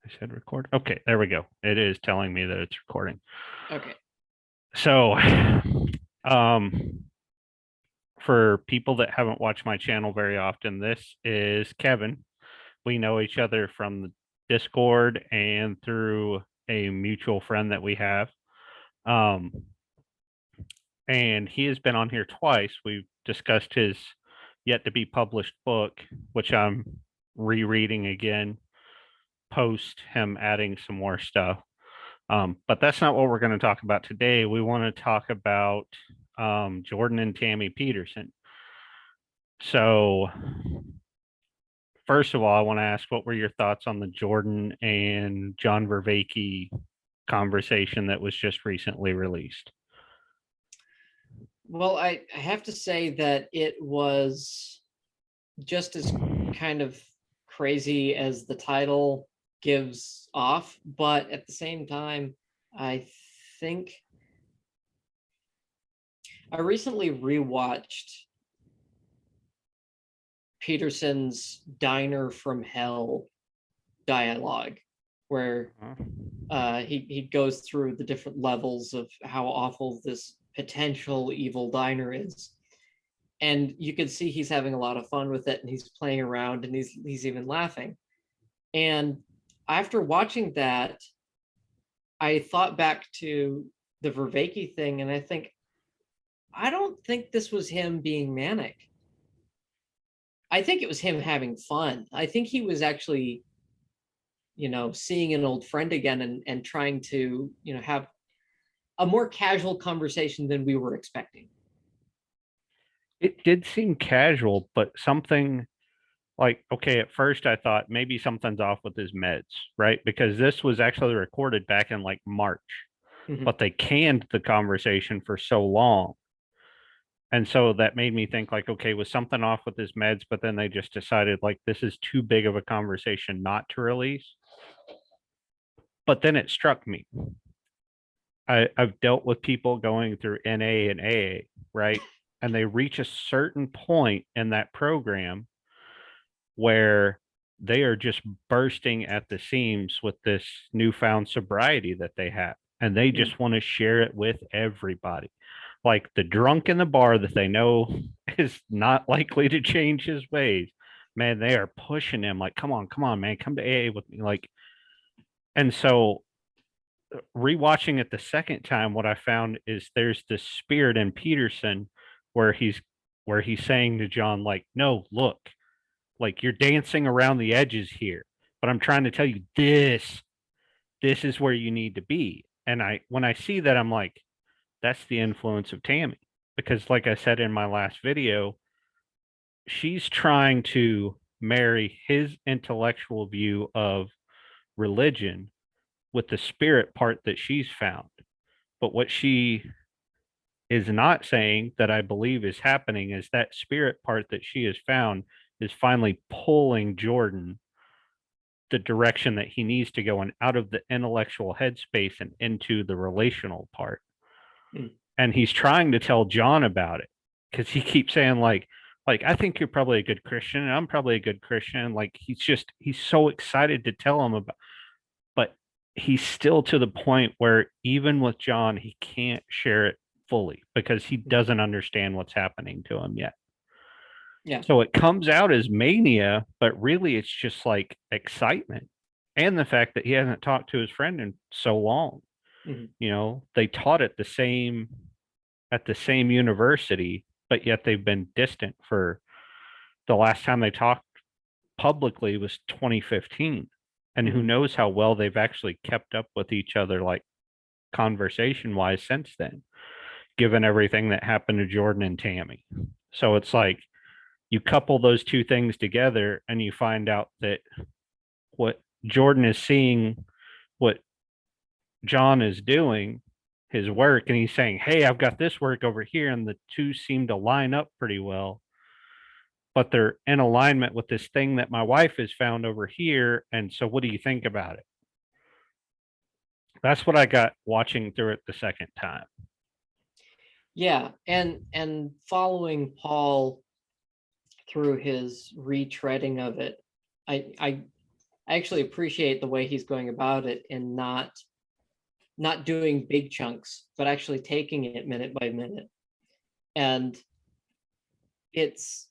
I said record. Okay, there we go. It is telling me that it's recording. Okay. So, um, for people that haven't watched my channel very often, this is Kevin. We know each other from the Discord and through a mutual friend that we have. Um, and he has been on here twice. We've discussed his yet to be published book, which I'm rereading again, post him adding some more stuff. But that's not what we're going to talk about today. We want to talk about Jordan and Tammy Peterson. So, first of all, I want to ask, what were your thoughts on the Jordan and John Vervaeke conversation that was just recently released? Well, I have to say that it was just as kind of crazy as the title gives off, but at the same time, I think I recently rewatched Peterson's Diner from Hell dialogue, where he goes through the different levels of how awful this potential evil diner is, and you can see he's having a lot of fun with it, and he's playing around, and he's even laughing. And after watching that, I thought back to the Vervaeke thing, and I don't think this was him being manic. I think it was him having fun. I think he was actually, seeing an old friend again, and trying to, have a more casual conversation than we were expecting. It did seem casual, but something like, okay, at first I thought maybe something's off with his meds, right? Because this was actually recorded back in like March, Mhm. but they canned the conversation for so long. And so that made me think like, okay, was something off with his meds, but then they just decided like this is too big of a conversation not to release. But then it struck me. I've dealt with people going through NA and AA, right? And they reach a certain point in that program where they are just bursting at the seams with this newfound sobriety that they have. And they Mm. just want to share it with everybody. Like the drunk in the bar that they know is not likely to change his ways. Man, they are pushing him like, come on, man, come to AA with me. Like, and so rewatching it the second time, what I found is there's this spirit in Peterson where he's saying to John, like, no, look, like you're dancing around the edges here, but I'm trying to tell you this is where you need to be. And when I see that, I'm like, that's the influence of Tammy. Because like I said in my last video, she's trying to marry his intellectual view of religion with the spirit part that she's found. But what she is not saying that I believe is happening is that spirit part that she has found is finally pulling Jordan the direction that he needs to go and out of the intellectual headspace and into the relational part. Mm. And he's trying to tell John about it because he keeps saying like I think you're probably a good Christian and I'm probably a good Christian. Like he's so excited to tell him about, but he's still to the point where even with John, he can't share it fully because he doesn't understand what's happening to him yet. Yeah. So it comes out as mania, but really it's just like excitement and the fact that he hasn't talked to his friend in so long. Mhm. You know, they taught at the same university, but yet they've been distant for the last time they talked publicly was 2015. And who Mhm. knows how well they've actually kept up with each other, like conversation wise, since then, given everything that happened to Jordan and Tammy. So it's like you couple those two things together and you find out that what Jordan is seeing, what John is doing, his work, and he's saying, hey, I've got this work over here, and the two seem to line up pretty well, but they're in alignment with this thing that my wife has found over here. And so what do you think about it? That's what I got watching through it the second time. Yeah, and following Paul through his retreading of it, I I actually appreciate the way he's going about it and not doing big chunks, but actually taking it minute by minute. And it's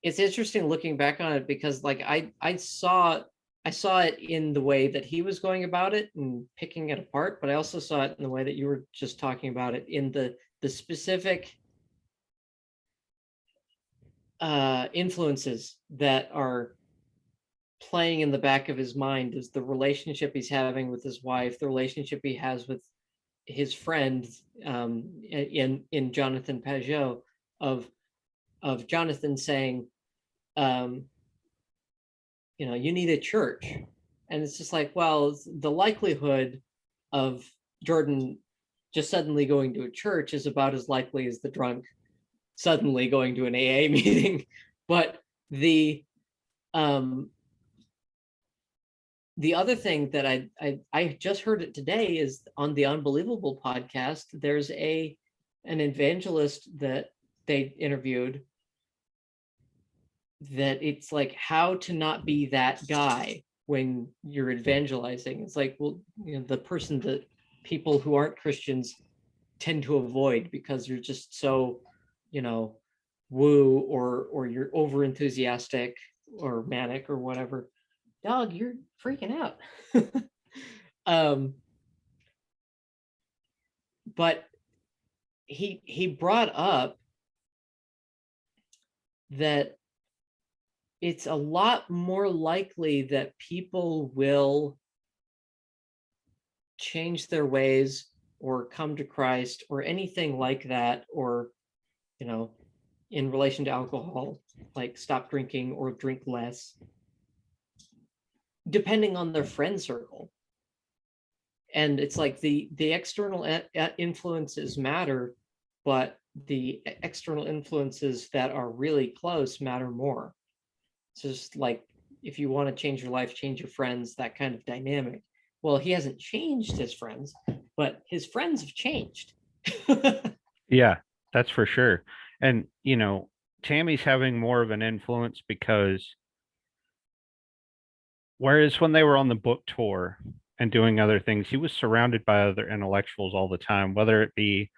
interesting looking back on it, because like I saw it in the way that he was going about it and picking it apart, but I also saw it in the way that you were just talking about it, in the specific influences that are playing in the back of his mind, is the relationship he's having with his wife, the relationship he has with his friend, in Jonathan Pajot, of Jonathan saying, you need a church. And it's just like, well, the likelihood of Jordan just suddenly going to a church is about as likely as the drunk suddenly going to an AA meeting. But the other thing that I just heard it today is on the Unbelievable podcast. There's an evangelist that they interviewed, that it's like how to not be that guy when you're evangelizing. It's like, well, the person that people who aren't Christians tend to avoid, because you're just so, woo, or you're over enthusiastic or manic or whatever. Dog, you're freaking out. But he brought up that it's a lot more likely that people will change their ways or come to Christ or anything like that, or, in relation to alcohol, like stop drinking or drink less, depending on their friend circle. And it's like the external influences matter, but the external influences that are really close matter more. So just like, if you want to change your life, change your friends, that kind of dynamic. Well, he hasn't changed his friends, but his friends have changed. Yeah, that's for sure. And, Tammy's having more of an influence because whereas when they were on the book tour and doing other things, he was surrounded by other intellectuals all the time, whether it be,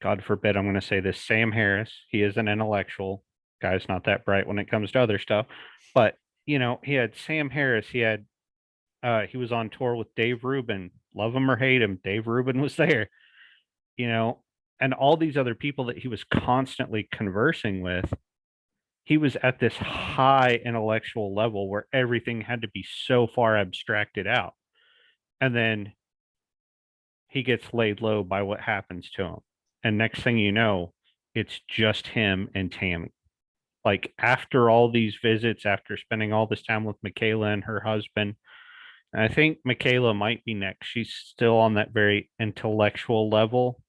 God forbid, I'm going to say this, Sam Harris. He is an intellectual. Guy's not that bright when it comes to other stuff. But, he had Sam Harris. He was on tour with Dave Rubin. Love him or hate him, Dave Rubin was there, you know, and all these other people that he was constantly conversing with. He was at this high intellectual level where everything had to be so far abstracted out. And then he gets laid low by what happens to him. And next thing you know, it's just him and Tammy. Like after all these visits, after spending all this time with Michaela and her husband, and I think Michaela might be next. She's still on that very intellectual level.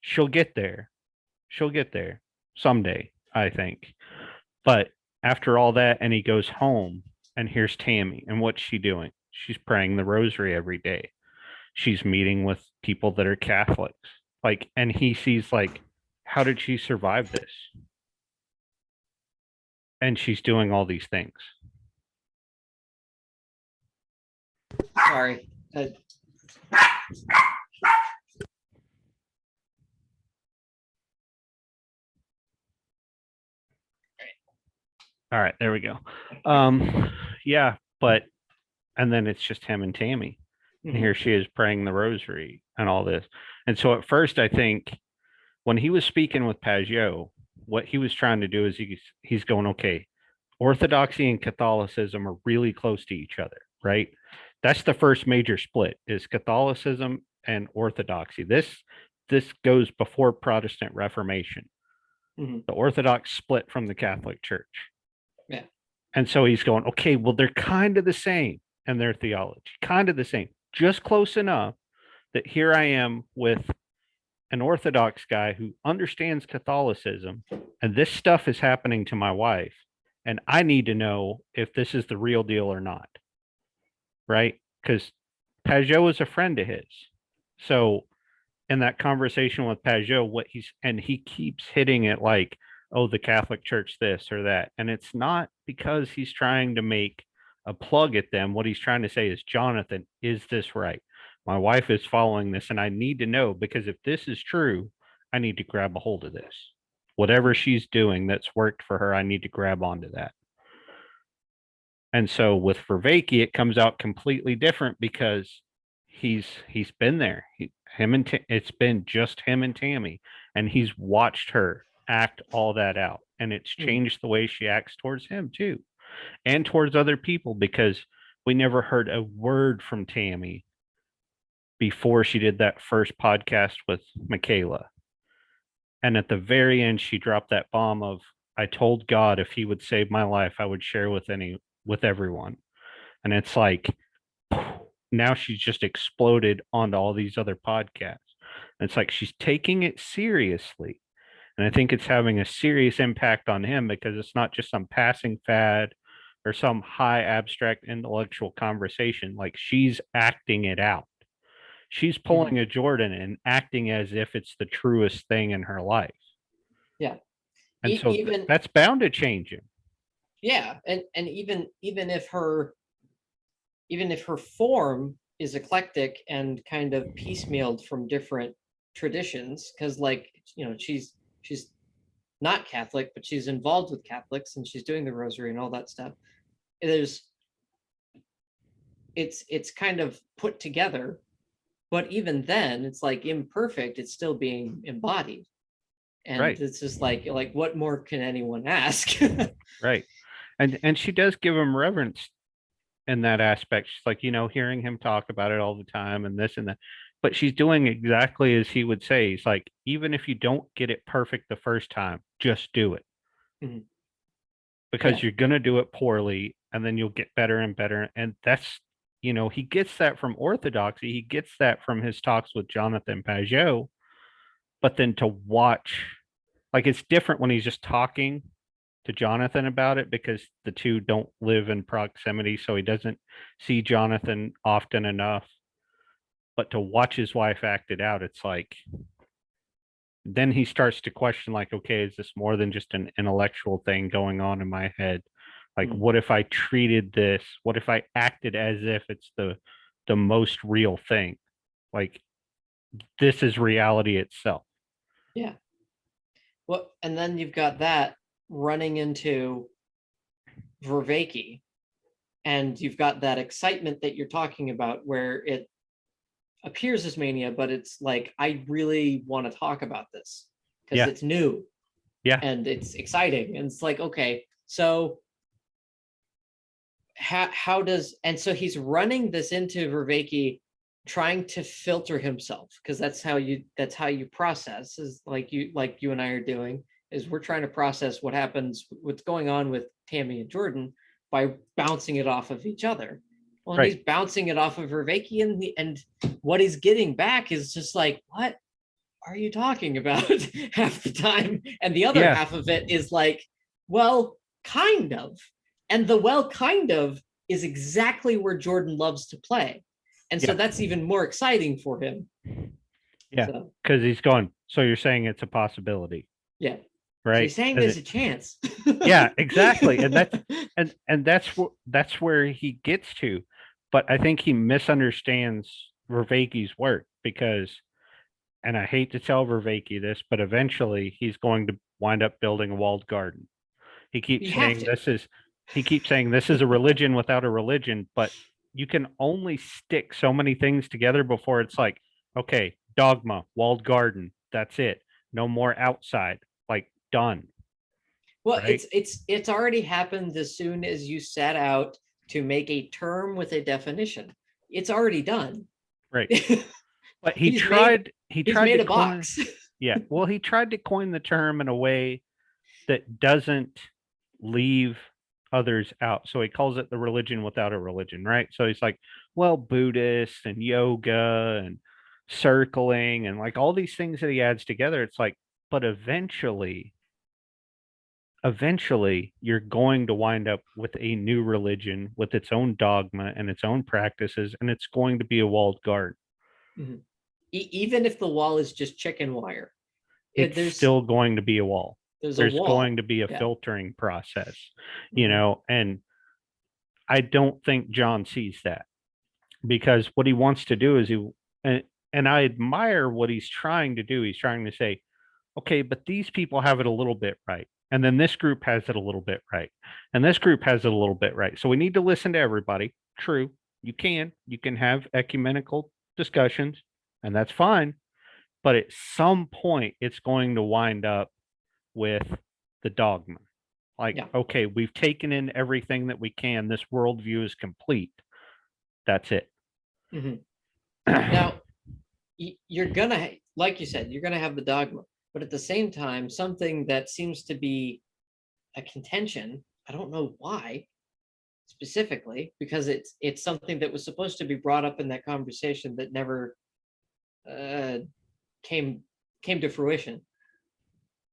She'll get there. She'll get there someday, I think. But after all that, and he goes home, and here's Tammy. And what's she doing? She's praying the rosary every day. She's meeting with people that are Catholics. Like, and he sees, like, how did she survive this? And she's doing all these things. Sorry. All right, there we go. Yeah, but and then it's just him and Tammy. And here she is praying the rosary and all this. And so at first, I think when he was speaking with Pajot, what he was trying to do is he's going, okay, Orthodoxy and Catholicism are really close to each other, right? That's the first major split is Catholicism and Orthodoxy. This goes before Protestant Reformation. Mm-hmm. The Orthodox split from the Catholic Church. Yeah. And so he's going, okay, well, they're kind of the same in their theology, kind of the same, just close enough that here I am with an Orthodox guy who understands Catholicism, and this stuff is happening to my wife, and I need to know if this is the real deal or not, right? Because Pajot is a friend of his. So in that conversation with Pajot, he keeps hitting it like, oh, the Catholic Church this or that. And it's not because he's trying to make a plug at them. What he's trying to say is, Jonathan, is this right? My wife is following this, and I need to know, because if this is true, I need to grab a hold of this. Whatever she's doing that's worked for her, I need to grab onto that. And so with Vervaeke, it comes out completely different because he's been there. It's been just him and Tammy, and he's watched her act all that out, and it's changed the way she acts towards him too, and towards other people, because we never heard a word from Tammy before she did that first podcast with Michaela. And at the very end, she dropped that bomb of, I told God if he would save my life, I would share with everyone. And it's like, now she's just exploded onto all these other podcasts. And it's like she's taking it seriously. And I think it's having a serious impact on him, because it's not just some passing fad or some high abstract intellectual conversation. Like, she's acting it out. She's pulling a Jordan and acting as if it's the truest thing in her life. Yeah. And so that's bound to change him. Yeah. And even if her form is eclectic and kind of piecemealed from different traditions, because, like, you know, she's not Catholic, but she's involved with Catholics and she's doing the rosary and all that stuff. It's kind of put together, but even then it's like imperfect, it's still being embodied. And right. It's just like what more can anyone ask? Right. And she does give him reverence in that aspect. She's like, you know, hearing him talk about it all the time and this and that, but she's doing exactly as he would say. He's like, even if you don't get it perfect the first time, just do it. Because you're going to do it poorly, and then you'll get better and better. And that's, you know, he gets that from orthodoxy. He gets that from his talks with Jonathan Pajot. But then to watch, like, it's different when he's just talking to Jonathan about it, because the two don't live in proximity, so he doesn't see Jonathan often enough. But to watch his wife act it out, it's like, then he starts to question, like, okay, is this more than just an intellectual thing going on in my head? Like, what if I treated this, what if I acted as if it's the most real thing? Like, this is reality itself. Yeah. Well, and then you've got that running into Vervaeke, and you've got that excitement that you're talking about, where it appears as mania, but it's like, I really want to talk about this because it's new. Yeah. And it's exciting. And it's like, okay, so how does, and so he's running this into Vervaeke, trying to filter himself, because that's how you process, is like you and I are doing, is we're trying to process what's going on with Tammy and Jordan by bouncing it off of each other. Well, right. He's bouncing it off of Vervaeke, and what he's getting back is just like, what are you talking about? Half the time. And the other half of it is like, well, kind of. And the well, kind of is exactly where Jordan loves to play. And so that's even more exciting for him. Yeah, because he's going, so you're saying it's a possibility. Yeah. Right. So you're saying there's a chance. Yeah, exactly. And that's where he gets to. But I think he misunderstands Vervaeke's work, because, and I hate to tell Vervaeke this, but eventually he's going to wind up building a walled garden. He keeps saying this is a religion without a religion, but you can only stick so many things together before it's like, okay, dogma, walled garden, that's it. No more outside, like, done. Well, right? It's already happened as soon as you set out to make a term with a definition. It's already done. Right. But he tried made a box. Yeah. Well, he tried to coin the term in a way that doesn't leave others out. So he calls it the religion without a religion, right? So he's like, well, Buddhist and yoga and circling and like all these things that he adds together. It's like, but eventually you're going to wind up with a new religion with its own dogma and its own practices, and it's going to be a walled garden. Mm-hmm. Even if the wall is just chicken wire, it's still going to be a wall. There's a wall. Going to be a filtering process, you know, and I don't think John sees that, because what he wants to do is and I admire what he's trying to do. He's trying to say, okay, but these people have it a little bit right. And then this group has it a little bit right. And this group has it a little bit right. So we need to listen to everybody. True. You can have ecumenical discussions, and that's fine. But at some point, it's going to wind up with the dogma. Like, Yeah. okay, we've taken in everything that we can. This worldview is complete. That's it. Mhm. Now, you're gonna, like you said, you're gonna have the dogma, but at the same time, something that seems to be a contention. I don't know why specifically, because it's something that was supposed to be brought up in that conversation that never uh, came came to fruition.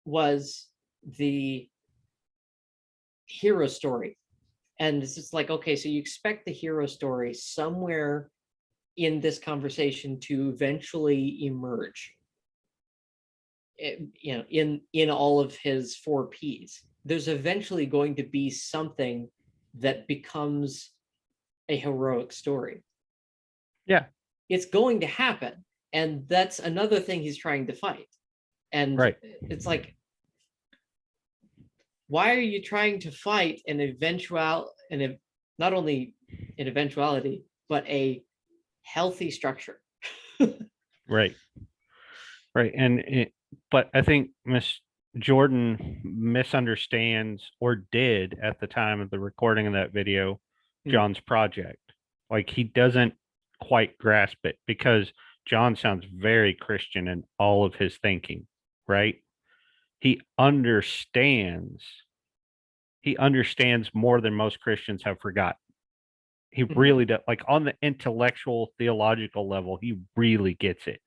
Was the hero story, and it's just like, okay, so you expect the hero story somewhere in this conversation to eventually emerge, in all of his four P's. There's eventually going to be something that becomes a heroic story. Yeah. It's going to happen. And that's another thing he's trying to fight. And Right. it's like, why are you trying to fight not only an eventuality, but a healthy structure? Right. Right. But I think Miss Jordan misunderstands, or did at the time of the recording of that video, John's project. Like, he doesn't quite grasp it, because John sounds very Christian in all of his thinking, right? He understands, he understands more than most Christians have forgotten. He really does. Like, on the intellectual, theological level, he really gets it.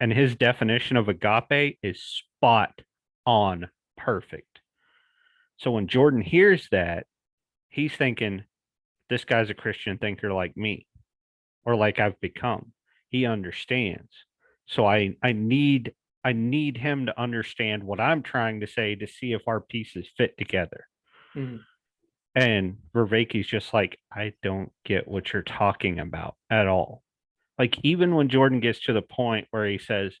And his definition of agape is spot on, perfect. So when Jordan hears that, he's thinking, this guy's a Christian thinker like me, or like I've become. He understands. So I need him to understand what I'm trying to say, to see if our pieces fit together. Mhm. And Vervaeke's just like, I don't get what you're talking about at all. Like, even when Jordan gets to the point where he says,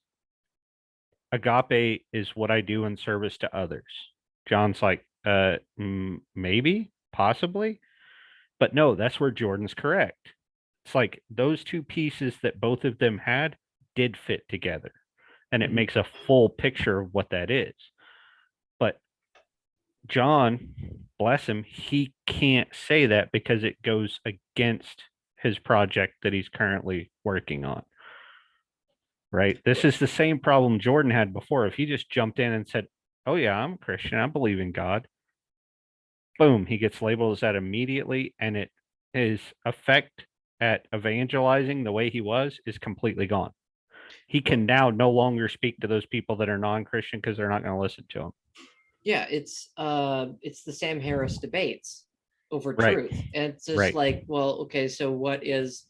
agape is what I do in service to others, John's like, maybe, possibly. But no, that's where Jordan's correct. It's like those two pieces that both of them had did fit together. And it makes a full picture of what that is. But John, bless him, he can't say that because it goes against his project that he's currently working on. Right? This is the same problem Jordan had before. If he just jumped in and said, "Oh yeah, I'm a Christian. I believe in God." Boom, he gets labeled as that immediately, and his effect at evangelizing the way he was is completely gone. He can now no longer speak to those people that are non-Christian because they're not going to listen to him. Yeah, it's the Sam Harris debates over Right. truth. And it's just Right. like, well, okay, so what is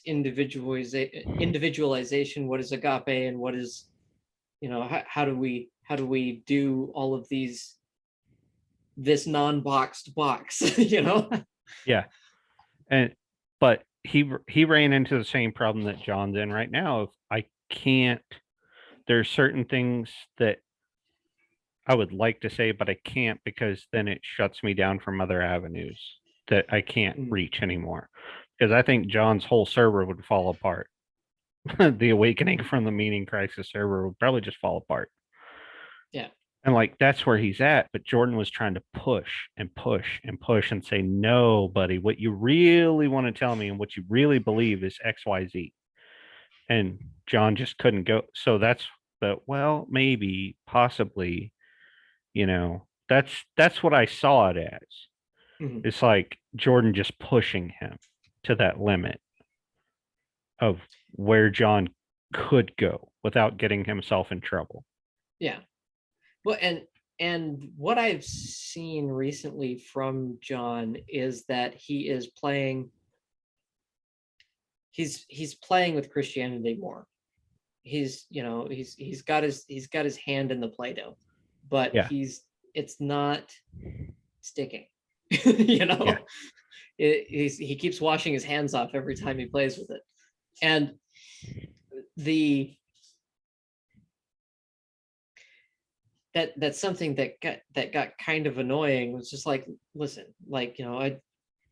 individualization, what is agape, and what is, how do we do all of this non-boxed box? Yeah. And but he ran into the same problem that John's in right now. Of, I can't, there's certain things that I would like to say, but I can't, because then it shuts me down from other avenues that I can't reach anymore. Because I think John's whole server would fall apart. The awakening from the meaning crisis server would probably just fall apart. Yeah. And like, that's where he's at. But Jordan was trying to push and push and push and say, no, buddy, what you really want to tell me and what you really believe is XYZ. And John just couldn't go. So that's the, well, maybe, possibly, that's what I saw it as. It's like Jordan just pushing him to that limit of where John could go without getting himself in trouble. Yeah. Well, and what I've seen recently from John is that he's playing with Christianity more. He's got his hand in the Play-Doh, but Yeah. it's not sticking. you know Yeah. he keeps washing his hands off every time he plays with it. And that's something that got kind of annoying. It was just like, listen, like,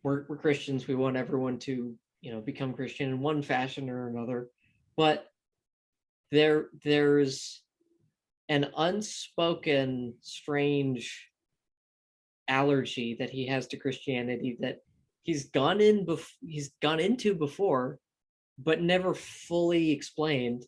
we're Christians. We want everyone to, become Christian in one fashion or another. But there's an unspoken strange allergy that he has to Christianity that he's gone into before, but never fully explained.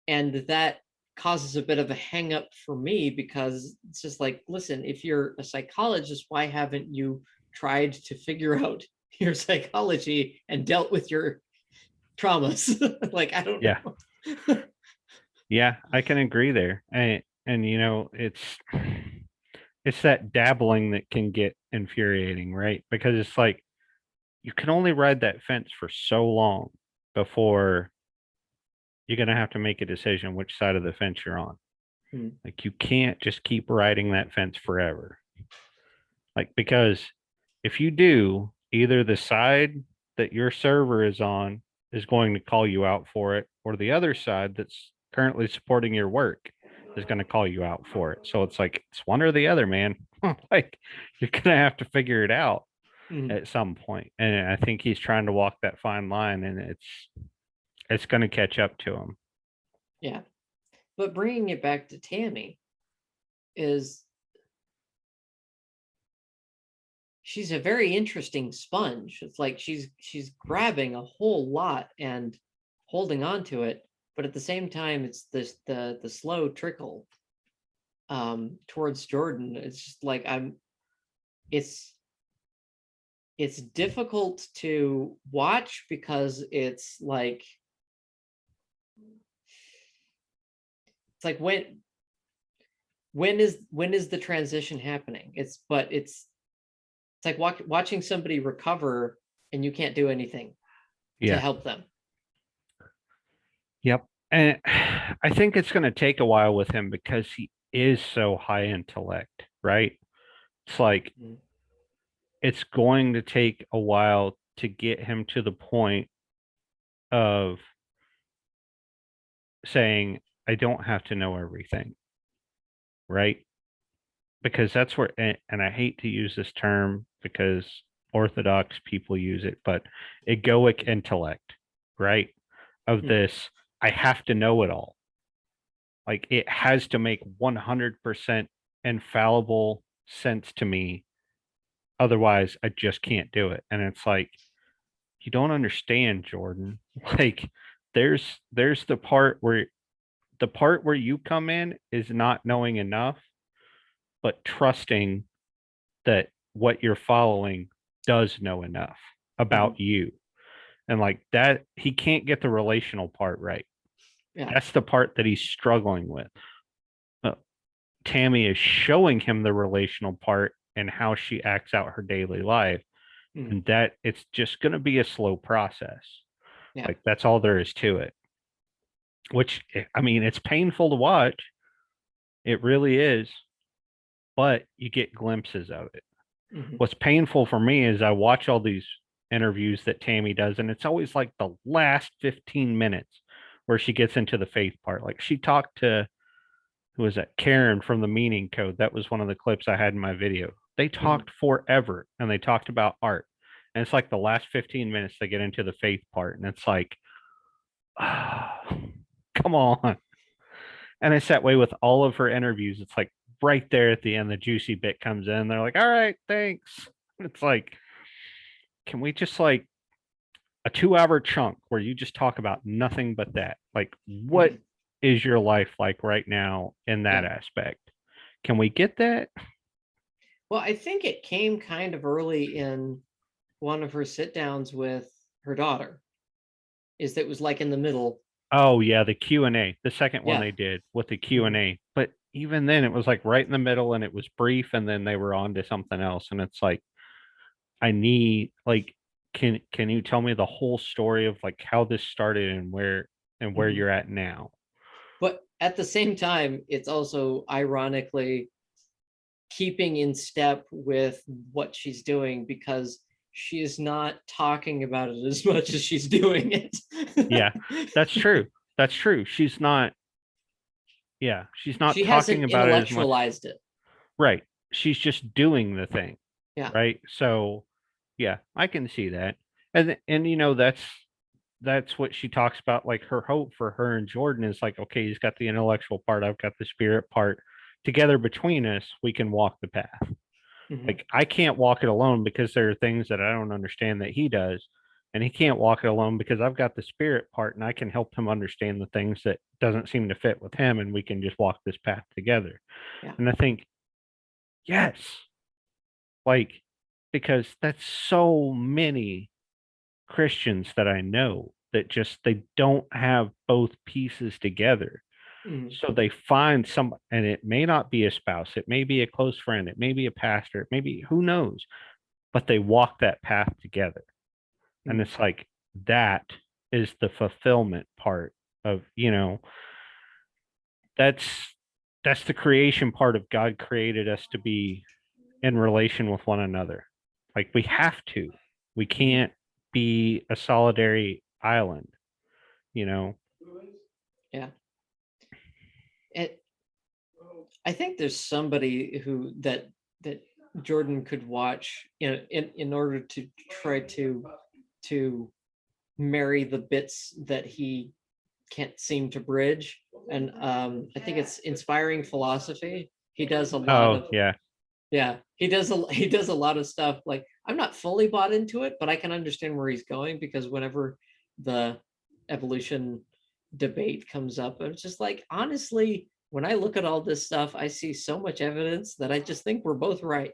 And that causes a bit of a hang up for me, because it's just like, listen, if you're a psychologist, why haven't you tried to figure out your psychology and dealt with your traumas? Like, I don't Yeah. know. Yeah, I can agree there. And it's that dabbling that can get infuriating, right? Because it's like you can only ride that fence for so long before you're going to have to make a decision which side of the fence you're on. Hmm. Like you can't just keep riding that fence forever. Like because if you do, either the side that your server is on is going to call you out for it, or the other side that's currently supporting your work is going to call you out for it. So it's like it's one or the other, man. Like you're going to have to figure it out Hmm. at some point. And I think he's trying to walk that fine line, and it's going to catch up to him. Yeah. But bringing it back to Tammy, is she's a very interesting sponge. It's like she's grabbing a whole lot and holding on to it, but at the same time, it's this the slow trickle towards Jordan. It's just like it's it's difficult to watch, because it's like when is the transition happening? It's like watching somebody recover and you can't do anything to Yeah. help them. Yep. And I think it's going to take a while with him because he is so high intellect, right? It's like Mm. it's going to take a while to get him to the point of saying, I don't have to know everything, right? Because that's where, and I hate to use this term because Orthodox people use it, but egoic intellect, right? Of Mm. this, I have to know it all. Like it has to make 100% infallible sense to me. Otherwise, I just can't do it. And it's like, you don't understand, Jordan. Like there's the part where you come in is not knowing enough, but trusting that what you're following does know enough Mhm. about you. And like that, he can't get the relational part right. Yeah. That's the part that he's struggling with. Uh, Tammy is showing him the relational part and how she acts out her daily life. Mm. And that it's just going to be a slow process. Yeah. Like that's all there is to it, which I mean, it's painful to watch. It really is, but you get glimpses of it. Mhm. What's painful for me is I watch all these interviews that Tammy does, and it's always like the last 15 minutes where she gets into the faith part. Like she talked to, who was that? Karen from the Meaning Code. That was one of the clips I had in my video. They Mhm. talked forever and they talked about art. And it's like the last 15 minutes they get into the faith part. And it's like, ah, come on. And it's that way with all of her interviews. It's like right there at the end, the juicy bit comes in. They're like, all right, thanks. It's like, can we just like a 2 hour chunk where you just talk about nothing but that? Like, what Mhm. is your life like right now in that Yeah. aspect? Can we get that? Well, I think it came kind of early in one of her sit downs with her daughter. Is that it was like in the middle. Oh yeah, the Q&A, the second one Yeah. they did with the Mhm. Q&A. But even then it was like right in the middle and it was brief and then they were on to something else. And it's like, I need like, can you tell me the whole story of like how this started and where Mhm. you're at now? But at the same time, it's also ironically keeping in step with what she's doing, because she is not talking about it as much as she's doing it. Yeah, that's true. That's true. She's not, yeah, she's not She talking hasn't about it as much. intellectualized it. Right. She's just doing the thing. Yeah. Right. So yeah, I can see that. And that's what she talks about. Like her hope for her and Jordan is like, okay, he's got the intellectual part, I've got the spirit part. Together between us, we can walk the path. Mm-hmm. Like I can't walk it alone because there are things that I don't understand that he does. And he can't walk it alone because I've got the spirit part and I can help him understand the things that doesn't seem to fit with him and we can just walk this path together. Yeah. And I think, yes, like because that's so many Christians that I know that just they don't have both pieces together. Mm-hmm. So they find some, and it may not be a spouse, it may be a close friend, it may be a pastor, it may be who knows, but they walk that path together. And Mm-hmm. it's like that is the fulfillment part of, that's that's the creation part of God created us to be in relation with one another. Like we have to. We Mm-hmm. can't be a solitary island, you know. Yeah. It, I think there's somebody who that Jordan could watch, in order to try to marry the bits that he can't seem to bridge. And I think it's Inspiring Philosophy. He does a lot Oh, of, yeah. yeah, he does a lot of stuff. Like I'm not fully bought into it, but I can understand where he's going, because whenever the evolution debate comes up, it's just like, honestly, when I look at all this stuff, I see so much evidence that I just think we're both right.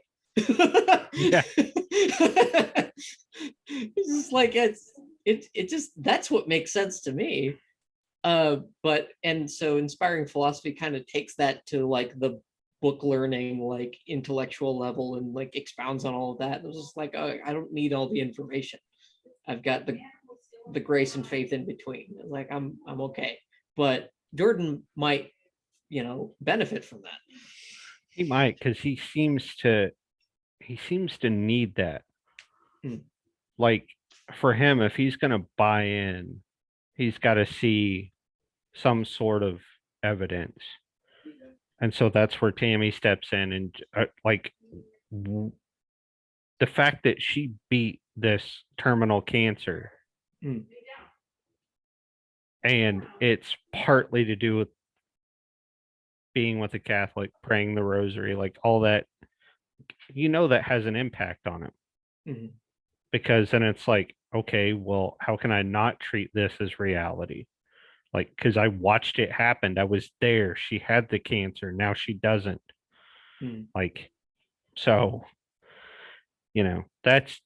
Yeah. It's just like it just, that's what makes sense to me. But and so Inspiring Philosophy kind of takes that to like the book learning, like intellectual level, and like expounds on all of that. It was just like, oh, I don't need all the information. I've got the grace and faith in between. Like I'm okay. But Jordan might, benefit from that. He might because he seems to need that. Hmm. Like for him, if he's gonna buy in, he's got to see some sort of evidence. And so that's where Tammy steps in and like w- the fact that she beat this terminal cancer, Hmm. and it's partly to do with being with a Catholic, praying the rosary, like all that, that has an impact on him. Hmm. Because then it's like, okay, well, how can I not treat this as reality? Like, because I watched it happen. I was there. She had the cancer. Now she doesn't. Hmm. Like, so, that's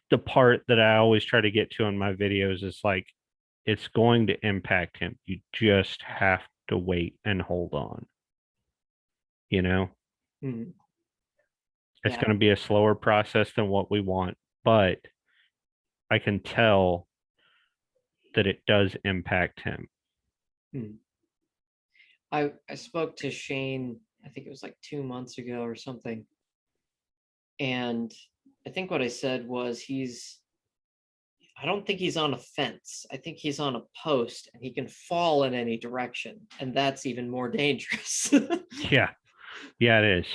the part that I always try to get to in my videos is like, it's going to impact him. You just have to wait and hold on. You know, Hmm. it's Yeah. going to be a slower process than what we want, but I can tell that it does impact him. Hmm. I spoke to Shane, I think it was like 2 months ago or something. And I think what I said was, I don't think he's on a fence. I think he's on a post and he can fall in any direction. And that's even more dangerous. Yeah. Yeah, it is.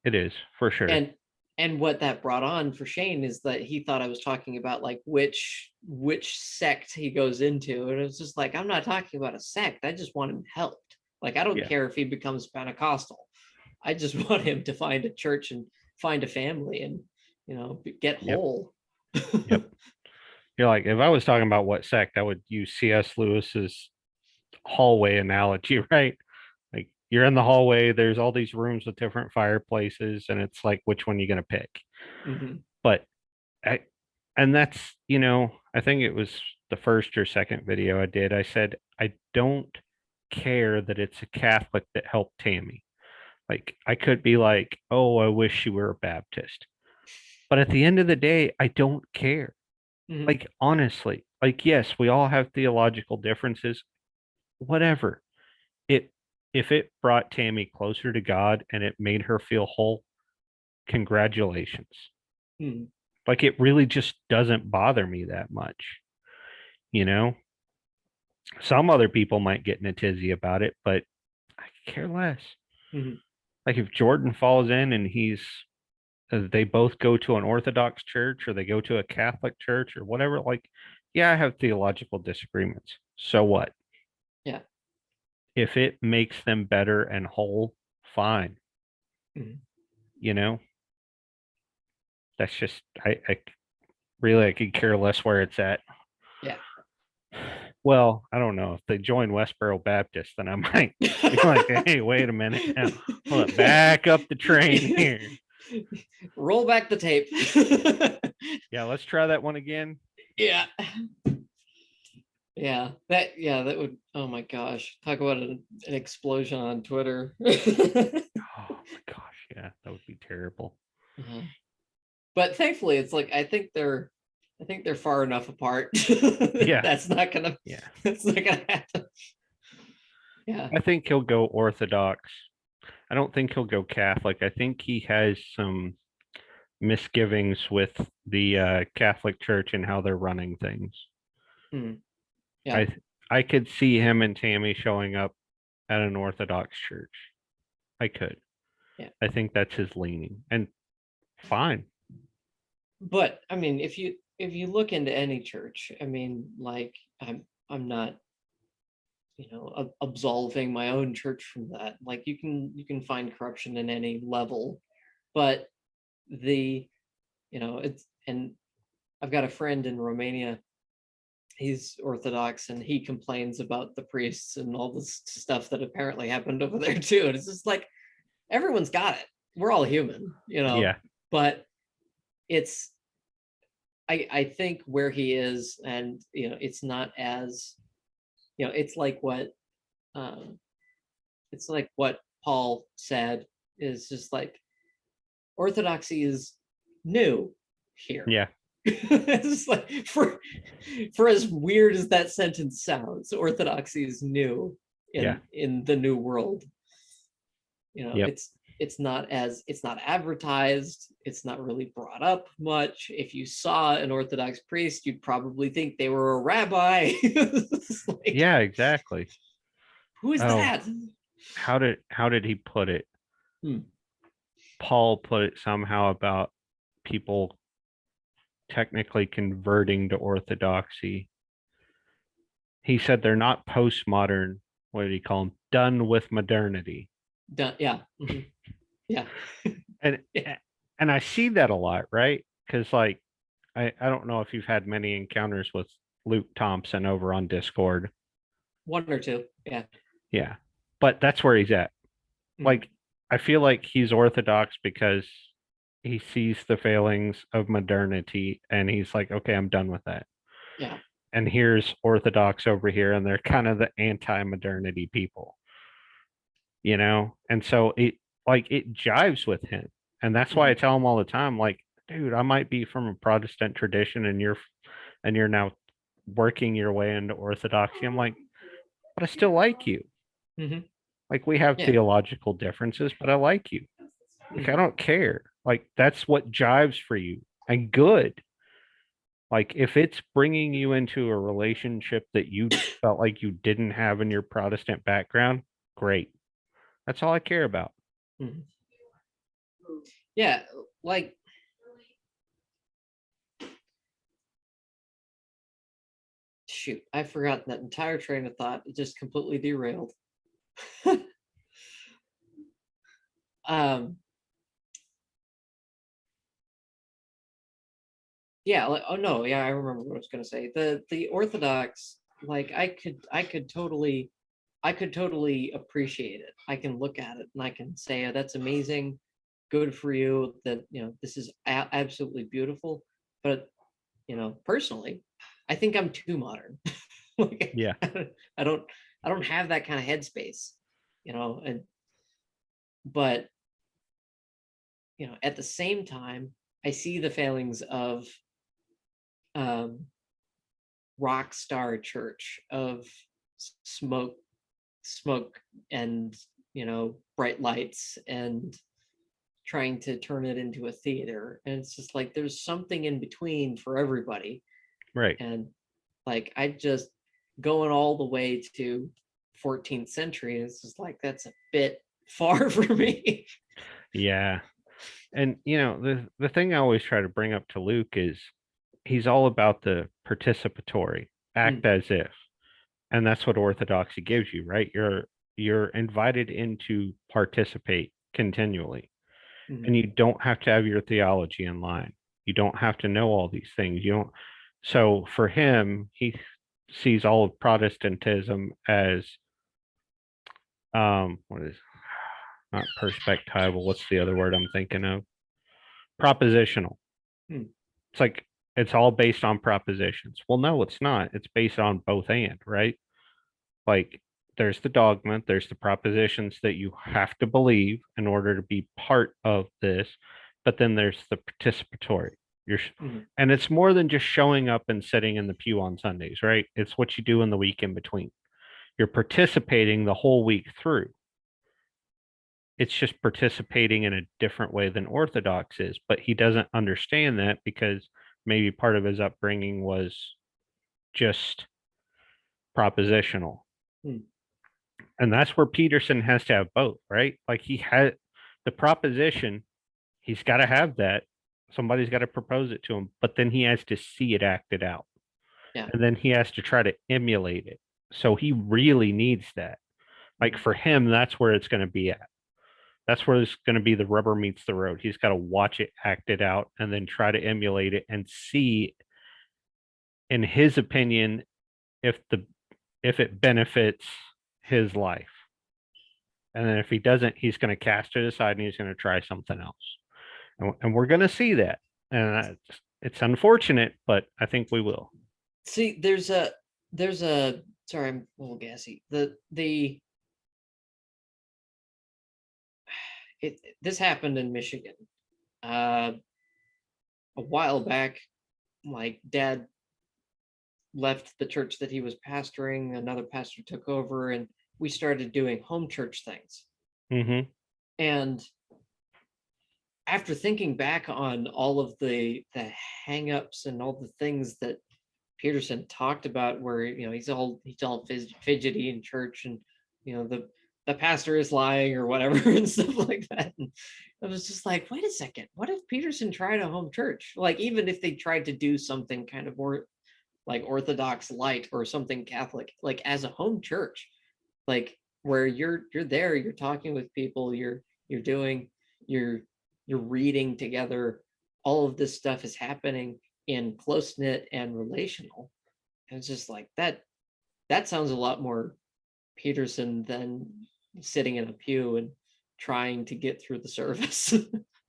It is for sure. and and what that brought on for Shane is that he thought I was talking about like which sect he goes into. And it was just like, I'm not talking about a sect. I just want him helped. Like I don't Yeah. care if he becomes Pentecostal. I just want him to find a church and find a family and get Yep. whole. Yep. You're like, if I was talking about what sect, I would use C.S. Lewis's hallway analogy, right? Like you're in the hallway, there's all these rooms with different fireplaces, and it's like, which one are you gonna pick? Mhm. But I, and that's, I think it was the first or second video I did. I said, I don't care that it's a Catholic that helped Tammy. Like I could be like, oh, I wish she were a Baptist. But at the end of the day, I don't care. Mhm. Like honestly, like yes, we all have theological differences, whatever. It if it brought Tammy closer to God and it made her feel whole, congratulations. Mhm. Like it really just doesn't bother me that much, you know? Some other people might get in a tizzy about it, but I care less. Mhm. Like if Jordan falls in and they both go to an Orthodox church or they go to a Catholic church or whatever, like, yeah, I have theological disagreements. So what? Yeah. If it makes them better and whole, fine. Mhm. You know, that's just, I really, I could care less where it's at. Yeah. Well, I don't know. If they join Westboro Baptist, then I might be like, hey, wait a minute now. Hold up, back up the train here. Roll back the tape. Yeah, let's try that one again. Yeah. That would, oh my gosh, talk about an explosion on Twitter. Oh my gosh, yeah, that would be terrible. Uh-huh. But thankfully it's like I think they're far enough apart. Yeah, That's not gonna yeah. that's not gonna happen. Yeah. I think he'll go Orthodox. I don't think he'll go Catholic. I think he has some misgivings with the Catholic Church and how they're running things. Hmm. Yeah. I I could see him and Tammy showing up at an Orthodox church. I could. Yeah. I think that's his leaning. And fine. But I mean, if you look into any church, I mean, like I'm not, absolving my own church from that. Like you can find corruption in any level, but the it's and I've got a friend in Romania. He's Orthodox and he complains about the priests and all this stuff that apparently happened over there too. And it's just like everyone's got it. We're all human, Yeah. but it's I think where he is, and it's not as it's like um what Paul said is just like orthodoxy is new here. Yeah. It's just like for as weird as that sentence sounds, orthodoxy is new Yeah. in the new world. Yep. It's not advertised, it's not really brought up much. If you saw an Orthodox priest, you'd probably think they were a rabbi. Like, Yeah, exactly. who is Oh, that? how did he put it? Hmm. Paul put it somehow about people technically converting to orthodoxy. He said they're not postmodern. What did he call them? Done with modernity. Done. Yeah. Mhm. Yeah. And Yeah. and I see that a lot, right? Because like I don't know if you've had many encounters with Luke Thompson over on Discord. One or two. Yeah. Yeah. But that's where he's at. Mhm. Like I feel like he's orthodox because he sees the failings of modernity and he's like, okay, I'm done with that. Yeah. And here's orthodox over here and they're kind of the anti-modernity people, you know? And so it jives with him. And that's why I Mhm. tell him all the time, like, dude, I might be from a Protestant tradition and you're now working your way into orthodoxy. I'm like, but I still like you. Mhm. Like we have Yeah. theological differences, but I like you. Like I Mhm. don't care. Like that's what jives for you and good. Like if it's bringing you into a relationship that you felt like you didn't have in your Protestant background, great. That's all I care about. Mhm. Yeah. Like, shoot, I forgot that entire train of thought. It just completely derailed. um. Yeah. Like, oh no. Yeah, I remember what I was gonna say. The Orthodox. Like, I could totally appreciate it. I can look at it and I can say, oh, that's amazing, good for you. That this is absolutely beautiful. But personally, I think I'm too modern. Like, Yeah. I don't I don't have that kind of headspace, and but at the same time, I see the failings of um, rock star church of smoke smoke and bright lights and trying to turn it into a theater. And it's just like there's something in between for everybody. Right. And like I just going all the way to 14th century, it's just like that's a bit far for me. Yeah. And the thing I always try to bring up to Luke is he's all about the participatory, act as if. And that's what orthodoxy gives you, right? You're invited in to participate continually. And you don't have to have your theology in line. You don't have to know all these things. You don't. So for him, he sees all of Protestantism as what is not perspectival. What's the other word I'm thinking of? Propositional. Hmm. It's like it's all based on propositions. Well, no, it's not. It's based on both and, right? Like there's the dogma, there's the propositions that you have to believe in order to be part of this, but then there's the participatory. And it's more than just showing up and sitting in the pew on Sundays, right? It's what you do in the week in between. You're participating the whole week through. It's just participating in a different way than Orthodox is, but he doesn't understand that because maybe part of his upbringing was just propositional. And that's where Peterson has to have both, right? Like he had the proposition, he's got to have that. Somebody's got to propose it to him, but then he has to see it acted out. Yeah. And then he has to try to emulate it. So he really needs that. Like for him, that's where it's going to be at. That's where it's going to be the rubber meets the road. He's got to watch it acted out and then try to emulate it and see, in his opinion, if it benefits his life. And then if he doesn't, he's going to cast it aside and he's going to try something else. And we're going to see that. And it's unfortunate, but I think we will. See, there's a sorry, I'm a little gassy. This happened in Michigan. A while back, my dad left the church that he was pastoring, another pastor took over, and we started doing home church things. And after thinking back on all of the hang-ups and all the things that Peterson talked about, where he's all fidgety in church, and the pastor is lying or whatever and stuff like that. And I was just like, wait a second, what if Peterson tried a home church? Like, even if they tried to do something kind of more like Orthodox light or something Catholic, like as a home church, like where you're there, you're talking with people, you're reading together, all of this stuff is happening in close knit and relational. And it's just like that sounds a lot more Peterson than sitting in a pew and trying to get through the service.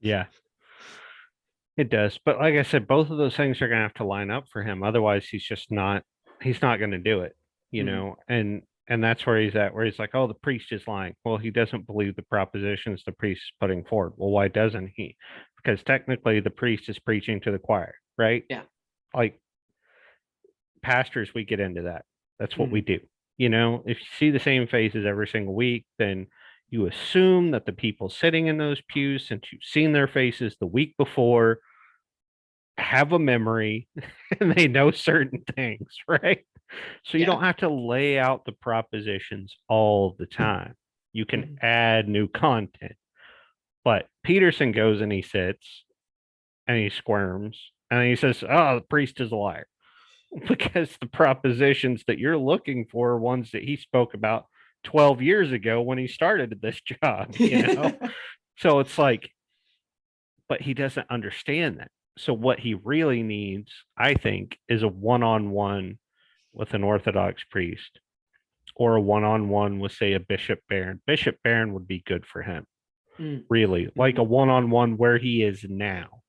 Yeah, it does. But like I said, both of those things are going to have to line up for him. Otherwise, he's not going to do it, and that's where he's at, where he's like, oh, the priest is lying. Well, he doesn't believe the propositions the priest is putting forward. Well, why doesn't he? Because technically the priest is preaching to the choir, right? Yeah. Like pastors, we get into that. That's what we do. If you see the same faces every single week, then you assume that the people sitting in those pews, since you've seen their faces the week before, have a memory and they know certain things, right? So you don't have to lay out the propositions all the time. You can add new content. But Peterson goes and he sits and he squirms and he says, oh, the priest is a liar. Because the propositions that you're looking for are ones that he spoke about 12 years ago when he started this job, So it's like, but he doesn't understand that. So what he really needs, I think, is a one-on-one with an Orthodox priest or a one-on-one with, say, a Bishop Barron. Bishop Barron would be good for him, really, like a one-on-one where he is now.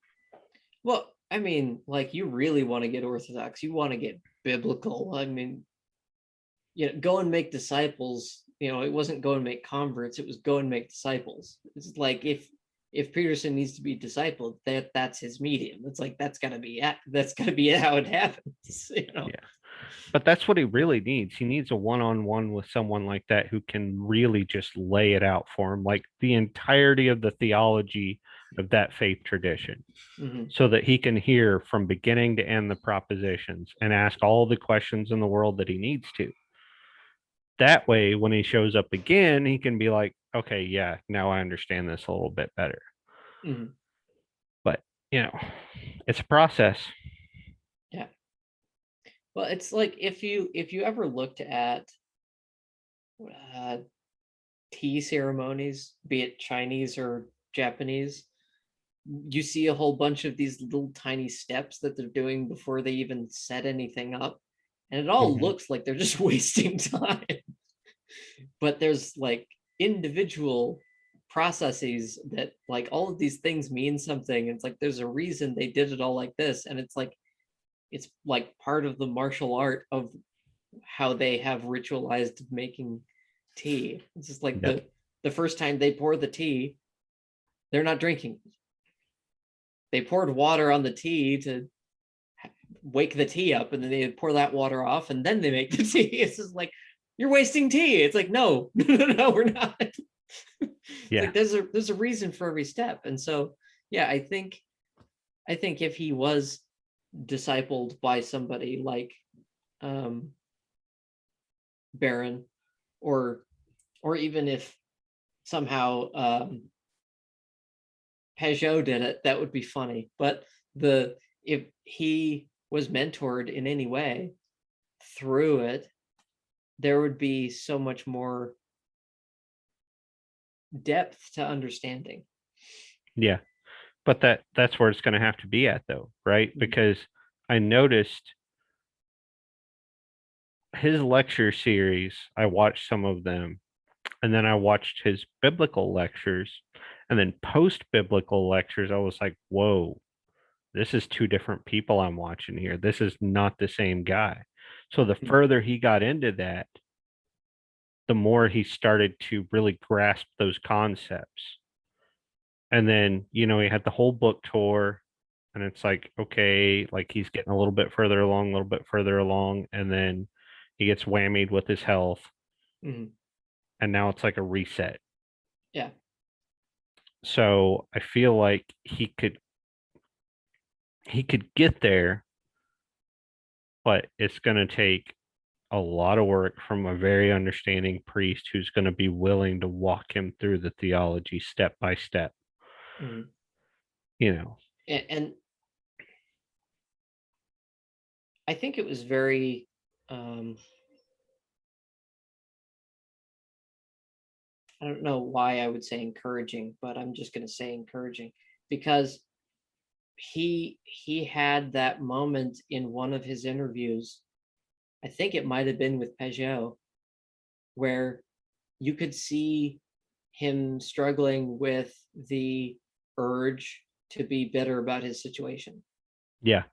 Well, I mean, like, you really want to get Orthodox. You want to get biblical. I mean, go and make disciples. It wasn't go and make converts. It was go and make disciples. It's like if Peterson needs to be discipled, that's his medium. It's like that's gotta be how it happens. Yeah. But that's what he really needs. He needs a one-on-one with someone like that who can really just lay it out for him, like the entirety of the theology of that faith tradition Mhm. so that he can hear from beginning to end the propositions and ask all the questions in the world that he needs to. That way, when he shows up again, he can be like, okay, yeah, now I understand this a little bit better. Mhm. But, you know, it's a process. Yeah. Well, it's like if you ever looked at uh, tea ceremonies, be it Chinese or Japanese, you see a whole bunch of these little tiny steps that they're doing before they even set anything up. And it all Mhm. looks like they're just wasting time. But there's like individual processes that like all of these things mean something. It's like there's a reason they did it all like this. And it's like part of the martial art of how they have ritualized making tea. It's just like Yep. the first time they pour the tea, they're not drinking. They poured water on the tea to wake the tea up, and then they pour that water off, and then they make the tea. It's just like you're wasting tea. It's like no, no, we're not. It's Yeah. like there's a reason for every step, and so yeah, I think if he was discipled by somebody like um, Baron, or or even if somehow Peugeot did it, that would be funny. But the if he was mentored in any way through it, there would be so much more depth to understanding. Yeah. But that's where it's going to have to be at though, right? Because I noticed his lecture series, I watched some of them, and then I watched his biblical lectures, and then post biblical lectures, I was like, whoa, this is two different people I'm watching here. This is not the same guy. So the further he got into that, the more he started to really grasp those concepts. And then, he had the whole book tour, and it's like, okay, like he's getting a little bit further along, a little bit further along, and then he gets whammied with his health, Mhm. and now it's like a reset. Yeah. So I feel like he could get there, but it's going to take a lot of work from a very understanding priest who's going to be willing to walk him through the theology step by step. Mhm. You know, And I think it was very I don't know why I would say encouraging, but I'm just going to say encouraging because he had that moment in one of his interviews. I think it might have been with Peugeot, where you could see him struggling with the urge to be bitter about his situation. yeah,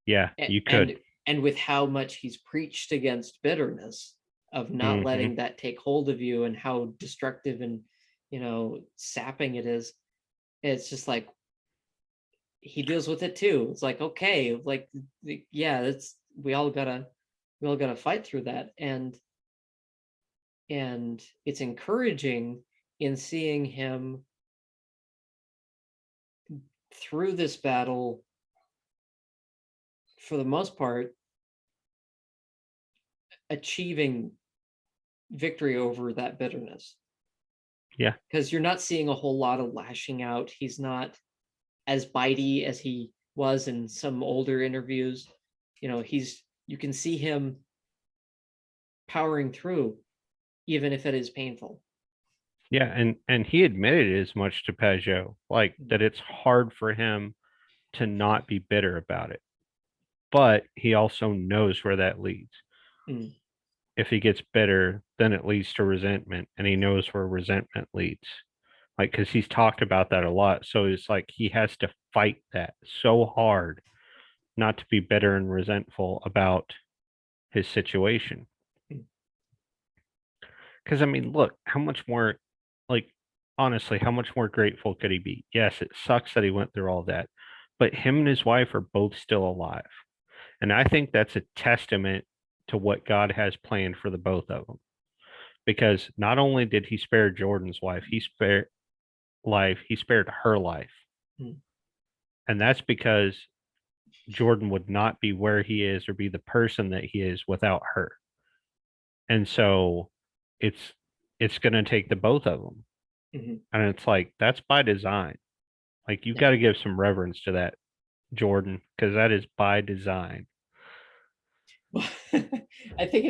yeah, A- you could. and and with how much he's preached against bitterness, of not Hmm. letting that take hold of you, and how destructive and sapping it is. It's just like he deals with it too. It's like, okay, like yeah, it's we all gotta fight through that. And it's encouraging in seeing him through this battle, for the most part, achieving victory over that bitterness, Yeah, because you're not seeing a whole lot of lashing out. He's not as bitey as he was in some older interviews. You can see him powering through, even if it is painful. yeah, and he admitted as much to Peugeot, like that it's hard for him to not be bitter about it, but he also knows where that leads. Mm. If he gets bitter, then it leads to resentment, and he knows where resentment leads. Like, because he's talked about that a lot. So it's like he has to fight that so hard not to be bitter and resentful about his situation. Mm. Because, I mean, look, how much more, like, honestly, how much more grateful could he be? Yes, it sucks that he went through all that, but him and his wife are both still alive. And I think that's a testament to what God has planned for the both of them. Because not only did he spare Jordan's wife, he spared life, he spared her life. Mm. And that's because Jordan would not be where he is or be the person that he is without her. And so it's it's going to take the both of them. Mm-hmm. And it's like that's by design. Like you Yeah. got to give some reverence to that, Jordan, because that is by design. I think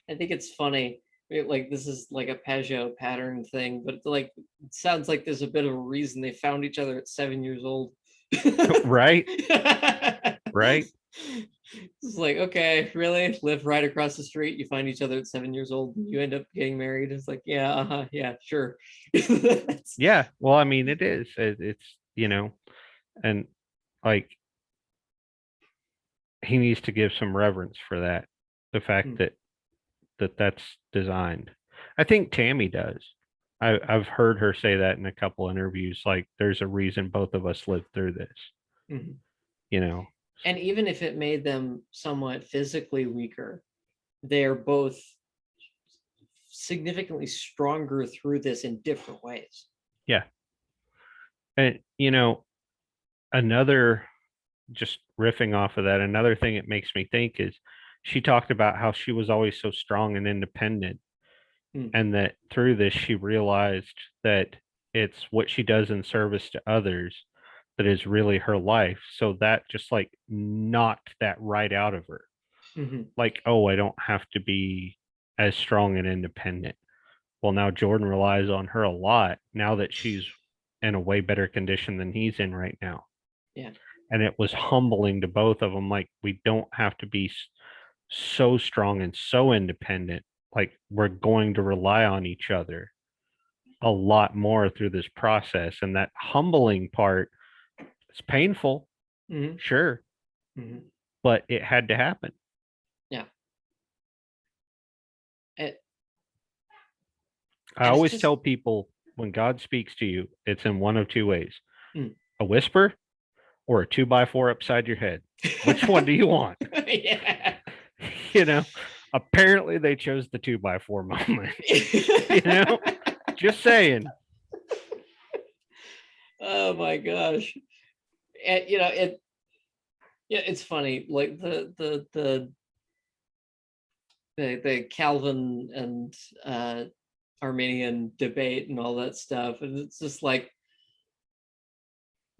it's funny. Like this is like a Peugeot pattern thing, but like it sounds like there's a bit of a reason they found each other at 7 years old. Right? Right? It's like, okay, really? Live right across the street, you find each other at 7 years old, and you end up getting married. It's like, yeah, yeah, sure. Yeah. Well, I mean, it is. It's, and like he needs to give some reverence for that. The fact Mm, that that's designed. I think Tammy does. I've heard her say that in a couple interviews. Like, there's a reason both of us lived through this. mhm. You know. And even if it made them somewhat physically weaker, they're both significantly stronger through this in different ways. Yeah. And another, just riffing off of that, another thing it makes me think is she talked about how she was always so strong and independent, Mm, and that through this she realized that it's what she does in service to others that is really her life. So that just like knocked that right out of her. mhm, Like, oh, I don't have to be as strong and independent. Well, now Jordan relies on her a lot now that she's in a way better condition than he's in right now. yeah. And it was humbling to both of them. Like, we don't have to be so strong and so independent. Like, we're going to rely on each other a lot more through this process. And that humbling part, it's painful, Mhm, sure, mhm. but it had to happen. Yeah. It, I and it's always just tell people when God speaks to you, it's in one of two ways: mm. a whisper or a 2x4 upside your head. Which one do you want? Yeah. you know, Apparently they chose the 2x4 moment. you know, just saying. Oh my gosh. And yeah, it's funny. Like the Calvin and Armenian debate and all that stuff. And it's just like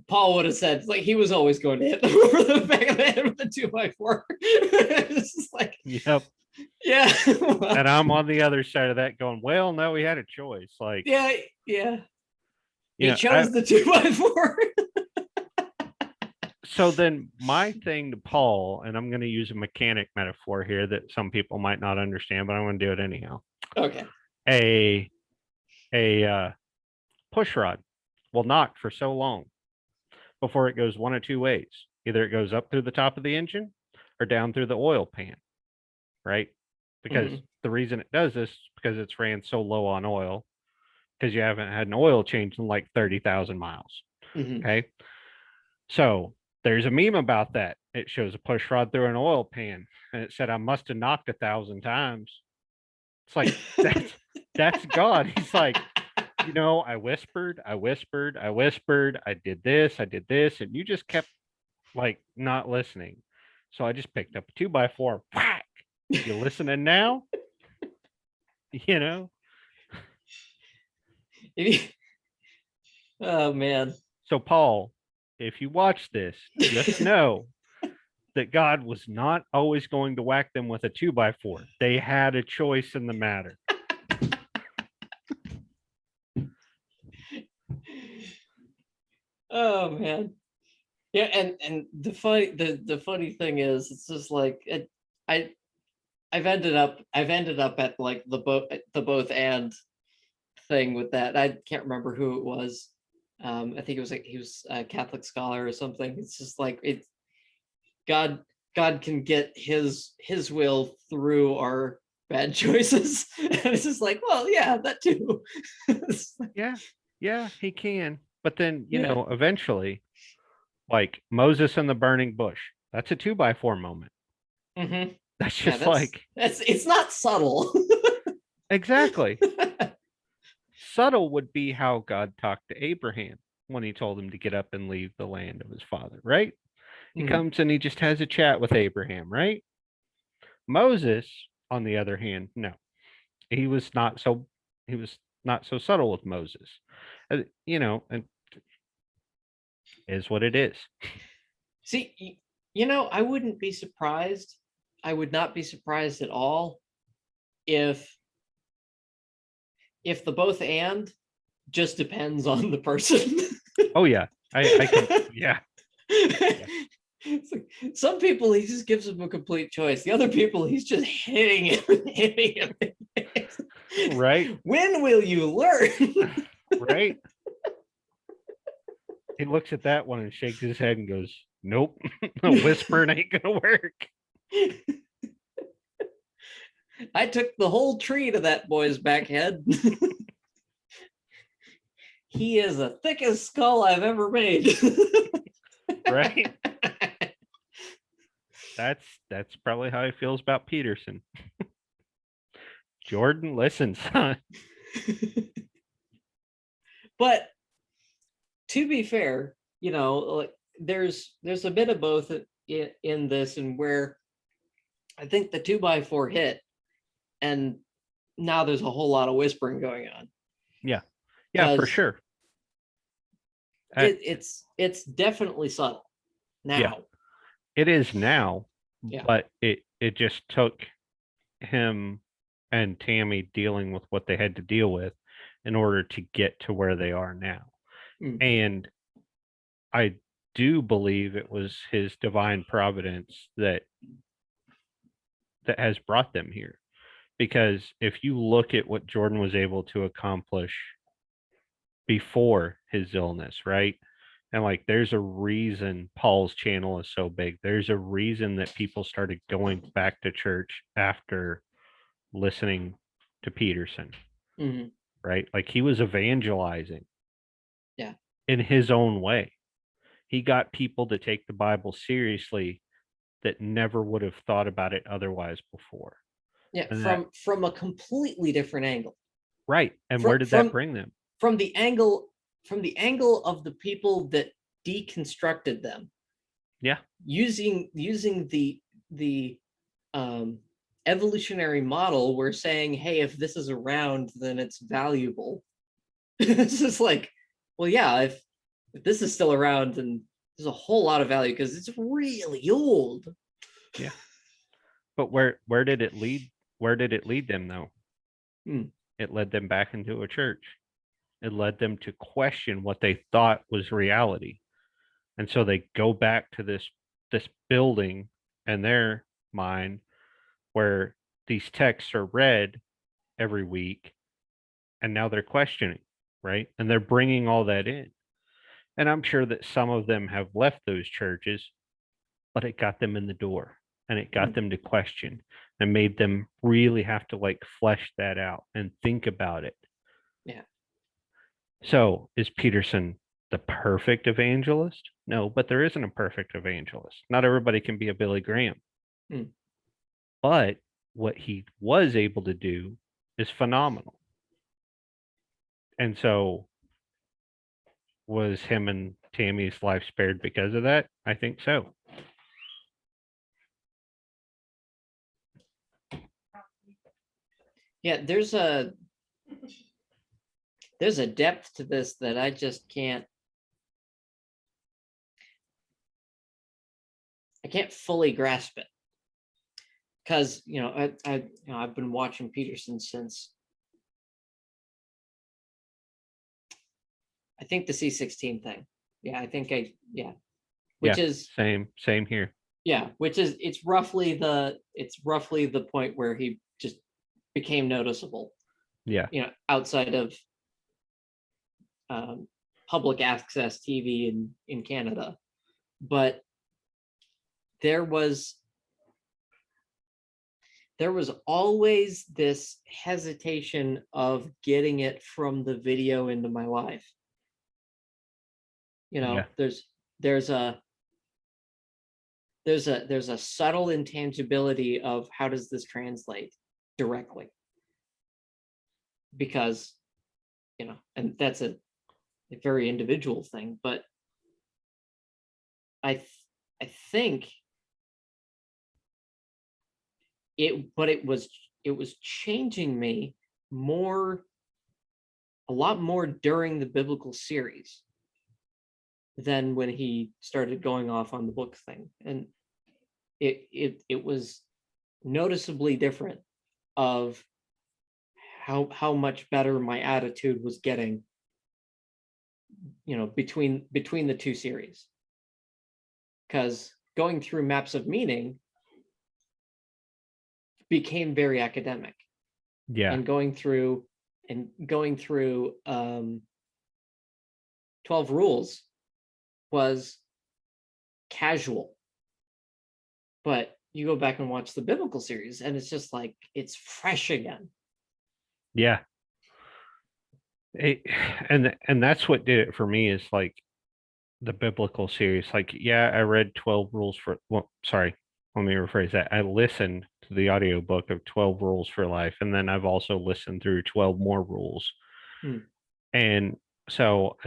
Paul would have said, like he was always going to hit them over the back of the head with the 2x4. It's just like, Yep. yeah. And I'm on the other side of that going, well, no, we had a choice. Like, Yeah, yeah. He I chose the 2x4. so then my thing to Paul, and I'm going to use a mechanic metaphor here that some people might not understand, but I'm going to do it anyhow. Okay. A push rod will knock for so long before it goes one of two ways. Either it goes up through the top of the engine or down through the oil pan, right? Because Mhm, the reason it does this is because it's ran so low on oil because you haven't had an oil change in like 30,000 miles. mhm. Okay. So there's a meme about that. It shows a push rod through an oil pan and it said, I must have knocked 1,000 times. It's like, that's God. He's like, I whispered, I whispered, I whispered, I did this, and you just kept like not listening. So I just picked up a 2x4. Whack! You listening now? You know? Oh man. So, Paul, if you watch this, just know that God was not always going to whack them with a 2x4. They had a choice in the matter. Oh man. Yeah, and the funny thing is it's just like I I've ended up at like the both and thing with that. I can't remember who it was. I think it was like he was a Catholic scholar or something. It's just like it God God can get his will through our bad choices. And it's just like, well, yeah, that too. Yeah, yeah, he can. But then, Yeah. eventually, like Moses and the burning bush, that's a 2x4 moment. Hmm. That's Yeah, just like, that's it's not subtle. exactly. subtle would be how God talked to Abraham when he told him to get up and leave the land of his father, right? He Mhm. comes and he just has a chat with Abraham, right? Moses, on the other hand, no. He was not so he was not so subtle with Moses. And is what it is. See, I wouldn't be surprised. I would not be surprised at all if the both and just depends on the person. Oh yeah. I can yeah. Yeah. It's like, some people he just gives them a complete choice. The other people he's just hitting him and hitting him. Right? When will you learn? Right? He looks at that one and shakes his head and goes, "Nope. Whispering ain't gonna work." I took the whole tree to that boy's back head. He is the thickest skull I've ever made. Right? That's probably how he feels about Peterson. Jordan, listen, son. But to be fair, like there's a bit of both in this, and where I think the 2x4 hit, and now there's a whole lot of whispering going on. Yeah. Yeah, for Because sure. it's definitely subtle now. Yeah. It is now, Yeah. but it just took him and Tammy dealing with what they had to deal with in order to get to where they are now. Mm. And I do believe it was his divine providence that has brought them here. Because if you look at what Jordan was able to accomplish before his illness, right? And like, there's a reason Paul's channel is so big. There's a reason that people started going back to church after listening to Peterson, Mm-hmm. right? Like, he was evangelizing, Yeah. in his own way. He got people to take the Bible seriously that never would have thought about it otherwise before. Yeah. And that, From a completely different angle. right. And where From did that bring them? from the angle of the people that deconstructed them. Yeah. Using the evolutionary model, we're saying, hey, if this is around, then it's valuable. It's just like, well, yeah, if this is still around, then there's a whole lot of value because it's really old. Yeah. But where did it lead? Where did it lead them though? It led them back into a church. It led them to question what they thought was reality. And so they go back to this building in their mind where these texts are read every week, and now they're questioning, right? And they're bringing all that in. And I'm sure that some of them have left those churches, but it got them in the door and it got them to question and made them really have to like flesh that out and think about it. Yeah. So is Peterson the perfect evangelist? No, but there isn't a perfect evangelist. Not everybody can be a Billy Graham. But what he was able to do is phenomenal. And so was him and Tammy's life spared because of that? I think so. Yeah, there's a depth to this that I just can't fully grasp it. Because I've been watching Peterson since I think the C16 thing. Yeah, I think which is same here. Yeah, which is it's roughly the point where he just became noticeable. Yeah. Outside of public access TV in Canada. But there was always this hesitation of getting it from the video into my life. There's a subtle intangibility of how does this translate directly, because and that's a very individual thing, but I think it was changing me more, a lot more during the biblical series than when he started going off on the book thing. And it was noticeably different of how much better my attitude was getting, between the two series. Because going through Maps of Meaning became very academic, Yeah. and going through 12 Rules was casual. But you go back and watch the biblical series and it's just like it's fresh again. Yeah. And that's what did it for me, is like the biblical series. Like, yeah, I read 12 rules for, well, sorry, let me rephrase that. I listened to the audiobook of 12 rules for life, and then I've also listened through 12 more rules. Hmm. And so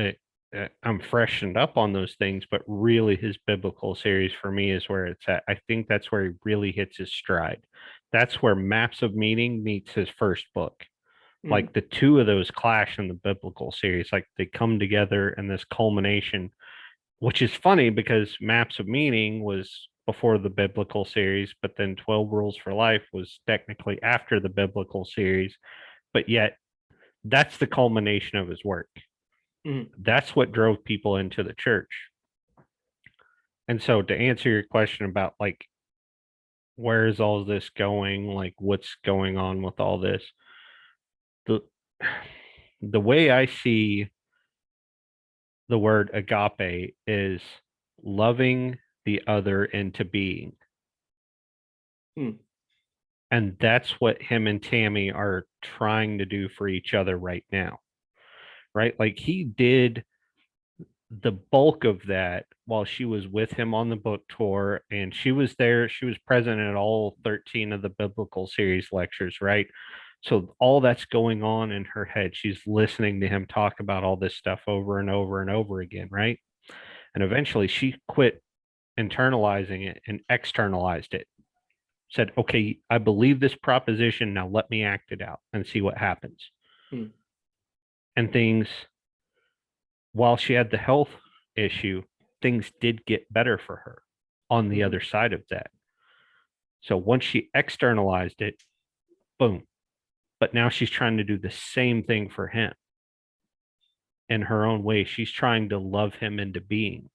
I'm freshened up on those things, but really his biblical series for me is where it's at. I think that's where he really hits his stride. That's where Maps of Meaning meets his first book. Hmm. Like the two of those clash in the biblical series, like they come together in this culmination, which is funny because Maps of Meaning was before the biblical series, but then 12 Rules for Life was technically after the biblical series, but yet that's the culmination of his work. Hmm. That's what drove people into the church. And so to answer your question about like where is all this going, like what's going on with all this, the the way I see the word agape is loving the other into being. Hmm. And that's what him and Tammy are trying to do for each other right now. Right? Like he did the bulk of that while she was with him on the book tour, and she was there, she was present at all 13 of the biblical series lectures, right? So all that's going on in her head, she's listening to him talk about all this stuff over and over and over again, right? And eventually she quit internalizing it and externalized it. Said, okay, I believe this proposition, now let me act it out and see what happens. Hmm. And things, while she had the health issue, things did get better for her on the Hmm. other side of that. So once she externalized it, boom. But now she's trying to do the same thing for him in her own way. She's trying to love him into being.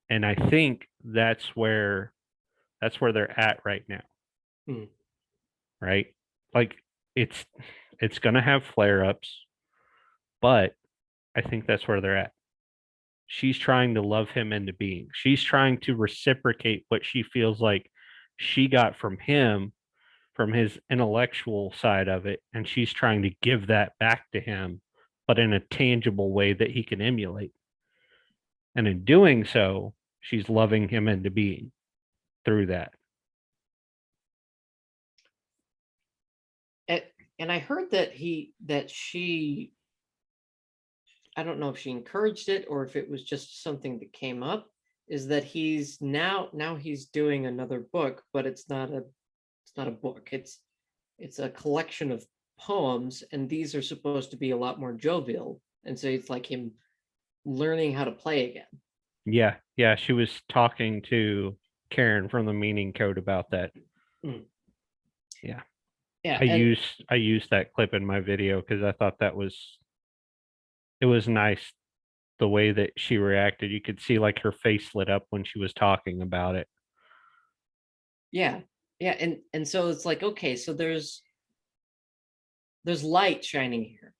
And I think that's where they're at right now, Hmm. right? Like it's it's gonna have flare-ups, but I think that's where they're at. She's trying to love him into being. She's trying to reciprocate what she feels like she got from him, from his intellectual side of it, and she's trying to give that back to him, but in a tangible way that he can emulate. And in doing so, she's loving him into being through that. And, and I heard that she, I don't know if she encouraged it or if it was just something that came up, is that he's now he's doing another book, but it's not a book. It's a collection of poems, and these are supposed to be a lot more jovial. And so it's like him learning how to play again. Yeah, yeah. She was talking to Karen from the Meaning Code about that. Mm. Yeah. Yeah, I used that clip in my video because I thought it was nice the way that she reacted. You could see like her face lit up when she was talking about it. yeah, yeah, and so it's like, okay, so there's light shining here,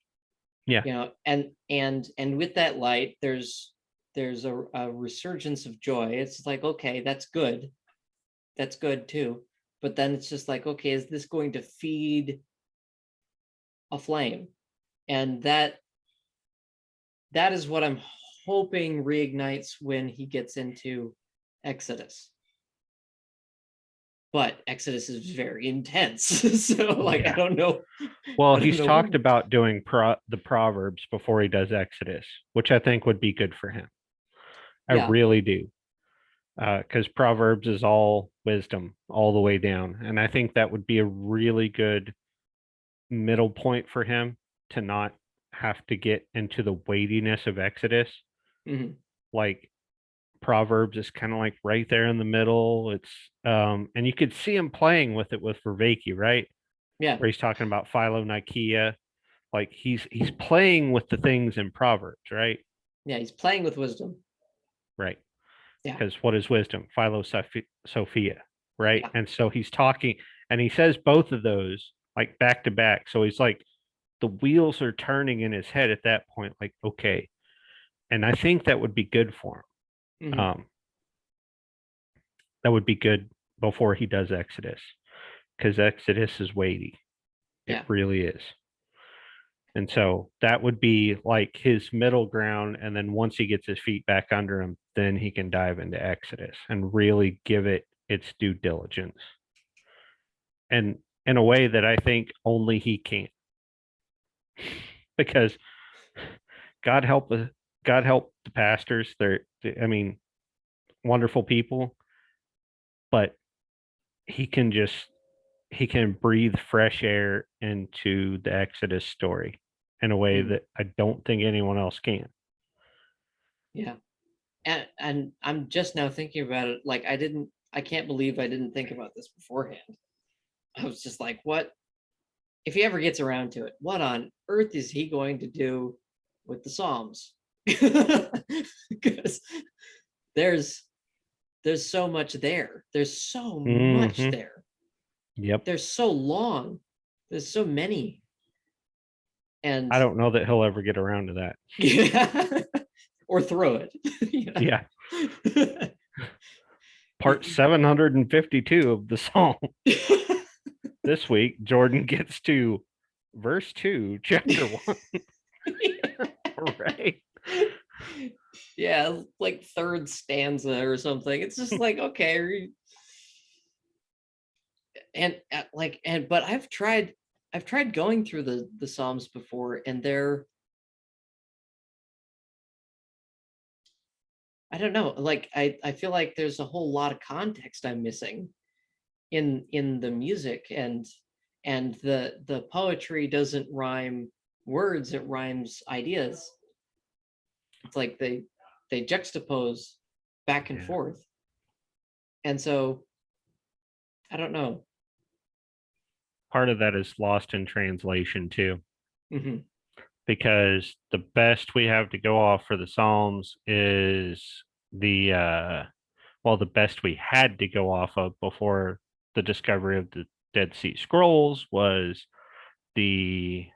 Yeah. and with that light, there's a resurgence of joy. It's like, okay, that's good too, but then it's just like, okay, is this going to feed a flame? And that is what I'm hoping reignites when he gets into Exodus. but Exodus is very intense. So like, Yeah. I don't know. Well, I don't he's know talked what. about doing the Proverbs before he does Exodus, which I think would be good for him. I Yeah. really do. Because Proverbs is all wisdom all the way down. And I think that would be a really good middle point for him to not have to get into the weightiness of Exodus. Mhm. Like Proverbs is kind of like right there in the middle. It's and you could see him playing with it with Vervaeke, right? Yeah. Where he's talking about Philo Nicaea. Like he's playing with the things in Proverbs, right? Yeah. He's playing with wisdom. Right. Yeah. Because what is wisdom? Sophia, right? Yeah. And so he's talking and he says both of those like back to back. So he's like the wheels are turning in his head at that point, like, okay. And I think that would be good for him. Mhm. That would be good before he does Exodus because Exodus is weighty. It Yeah. really is. And so that would be like his middle ground. And then once he gets his feet back under him, then he can dive into Exodus and really give it its due diligence. And in a way that I think only he can. Because God help the God help the pastors. I mean, wonderful people, but he can just he can breathe fresh air into the Exodus story in a way Mhm. that I don't think anyone else can. Yeah. And I'm just now thinking about it. Like, I can't believe I didn't think about this beforehand. I was just like, what if he ever gets around to it? What on earth is he going to do with the Psalms? Because there's there's so much there. There's so much Mm-hmm. there. Yep. There's so long. There's so many. And I don't know that he'll ever get around to that. yeah, or throw it. Yeah. You Part 752 of the song. This week, Jordan gets to verse 2, chapter 1. Right. Yeah, like third stanza or something. It's just like, okay. And but I've tried going through the Psalms before, and they're, I don't know, like I feel like there's a whole lot of context I'm missing in the music, and the poetry doesn't rhyme words, it rhymes ideas. It's like they juxtapose back and Yeah. forth. And so I don't know. Part of that is lost in translation too, Hmm. because the best we have to go off for the Psalms is the best we had to go off of before the discovery of the Dead Sea Scrolls was the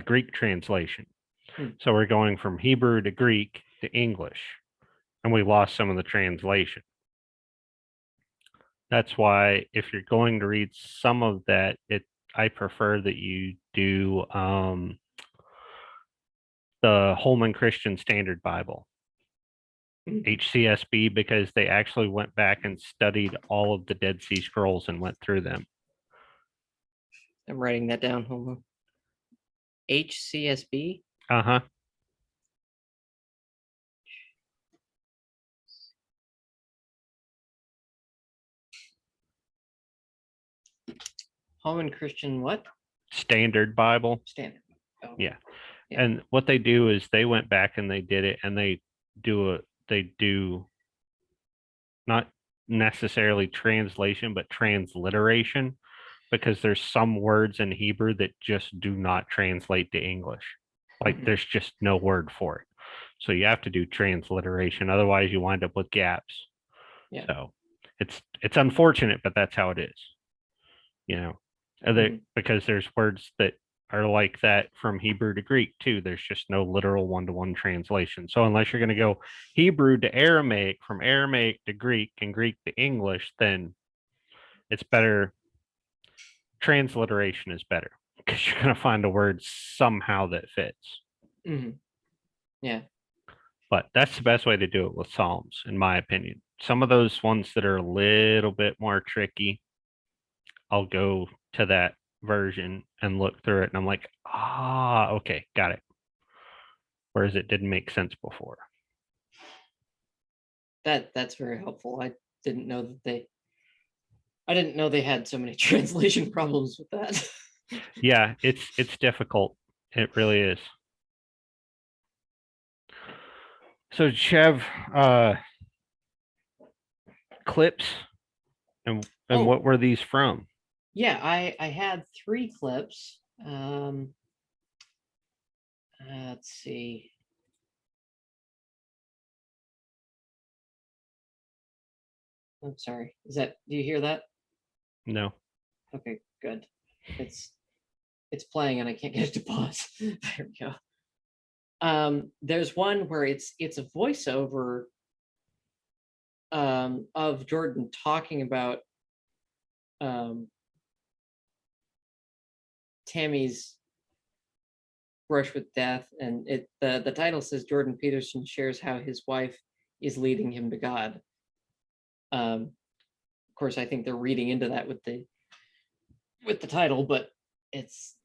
Greek translation. Hmm. So we're going from Hebrew to Greek to English, and we lost some of the translation. That's why if you're going to read some of that, I prefer that you do the Holman Christian Standard Bible, Hmm. HCSB, because they actually went back and studied all of the Dead Sea Scrolls and went through them. I'm writing that down. Hold on. HCSB. Uh-huh. Holman Christian what? Standard Bible. Standard. Oh, Yeah. yeah. And what they do is they went back and they did it and they do not necessarily translation, but transliteration, because there's some words in Hebrew that just do not translate to English. Like Hmm. there's just no word for it. So you have to do transliteration. Otherwise you wind up with gaps. Yeah. So it's unfortunate, but that's how it is, you know. Hmm. Because there's words that are like that from Hebrew to Greek too. There's just no literal one-to-one translation. So unless you're going to go Hebrew to Aramaic, from Aramaic to Greek, and Greek to English, then it's better. Transliteration is better because you're going to find a word somehow that fits. Hmm. Yeah. But that's the best way to do it with Psalms, in my opinion. Some of those ones that are a little bit more tricky, I'll go to that version and look through it, and I'm like, okay, got it. Whereas it didn't make sense before. That's very helpful. Didn't know that they I didn't know they had so many translation problems with that. Yeah, it's difficult. It really is. So Chev, clips, and Oh, what were these from? yeah, I had 3 clips. Let's see. I'm sorry. Do you hear that? No. Okay, good. It's it's playing and I can't get it to pause. There we go. There's one where it's a voiceover of Jordan talking about um, Tammy's brush with death, and the title says Jordan Peterson shares how his wife is leading him to God. Of course, I think they're reading into that with the title, but it's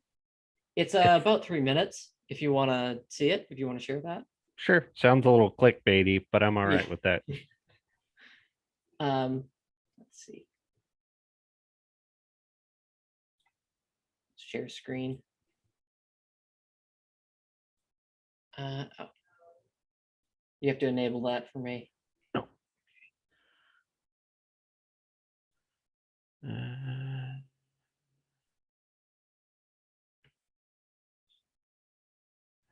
about 3 minutes. If you want to see it, if you want to share that. Sure. Sounds a little clickbaity, but I'm all Yeah. right with that. Let's see. Share screen. Oh. You have to enable that for me. No. Uh,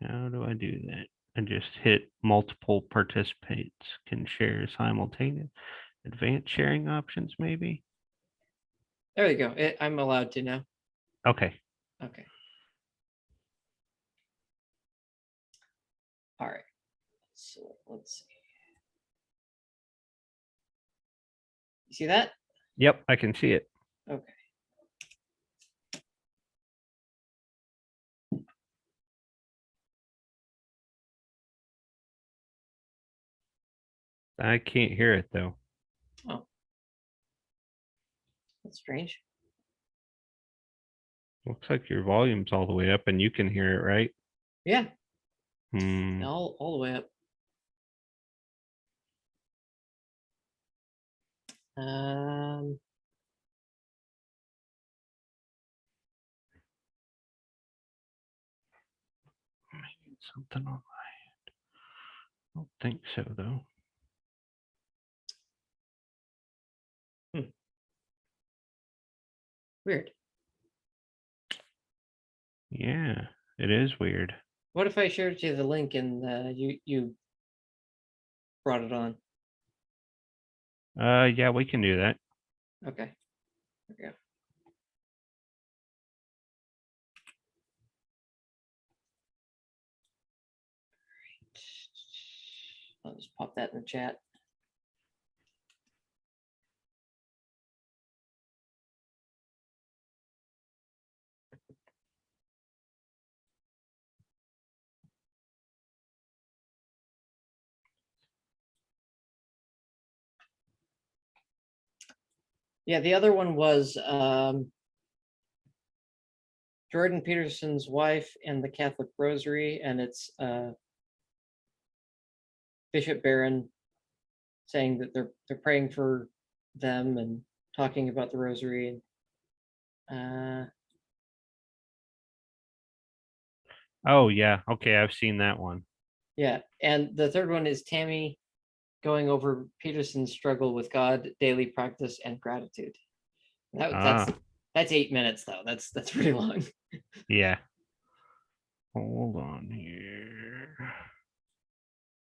how do I do that? I just hit multiple participants can share simultaneous. Advanced sharing options, maybe? There you go. I'm allowed to now. Okay. Okay. All right. So let's see. You see that? Yep, I can see it. Okay. I can't hear it though. Oh, that's strange. Looks like your volume's all the way up and you can hear it, right? Yeah, Hmm. all the way up. Um, Maybe it's something on my end. I don't think so though. Weird. Yeah, it is weird. What if I shared you the link and you brought it on? Yeah, we can do that. Okay. There we go. I'll just pop that in the chat. Yeah, the other one was Jordan Peterson's wife and the Catholic Rosary, and it's Bishop Barron saying that they're praying for them and talking about the Rosary. Oh yeah, okay, I've seen that one. Yeah, and the third one is Tammy going over Peterson's struggle with God, daily practice, and gratitude. Ah, That's 8 minutes though. That's pretty long. yeah. Hold on here.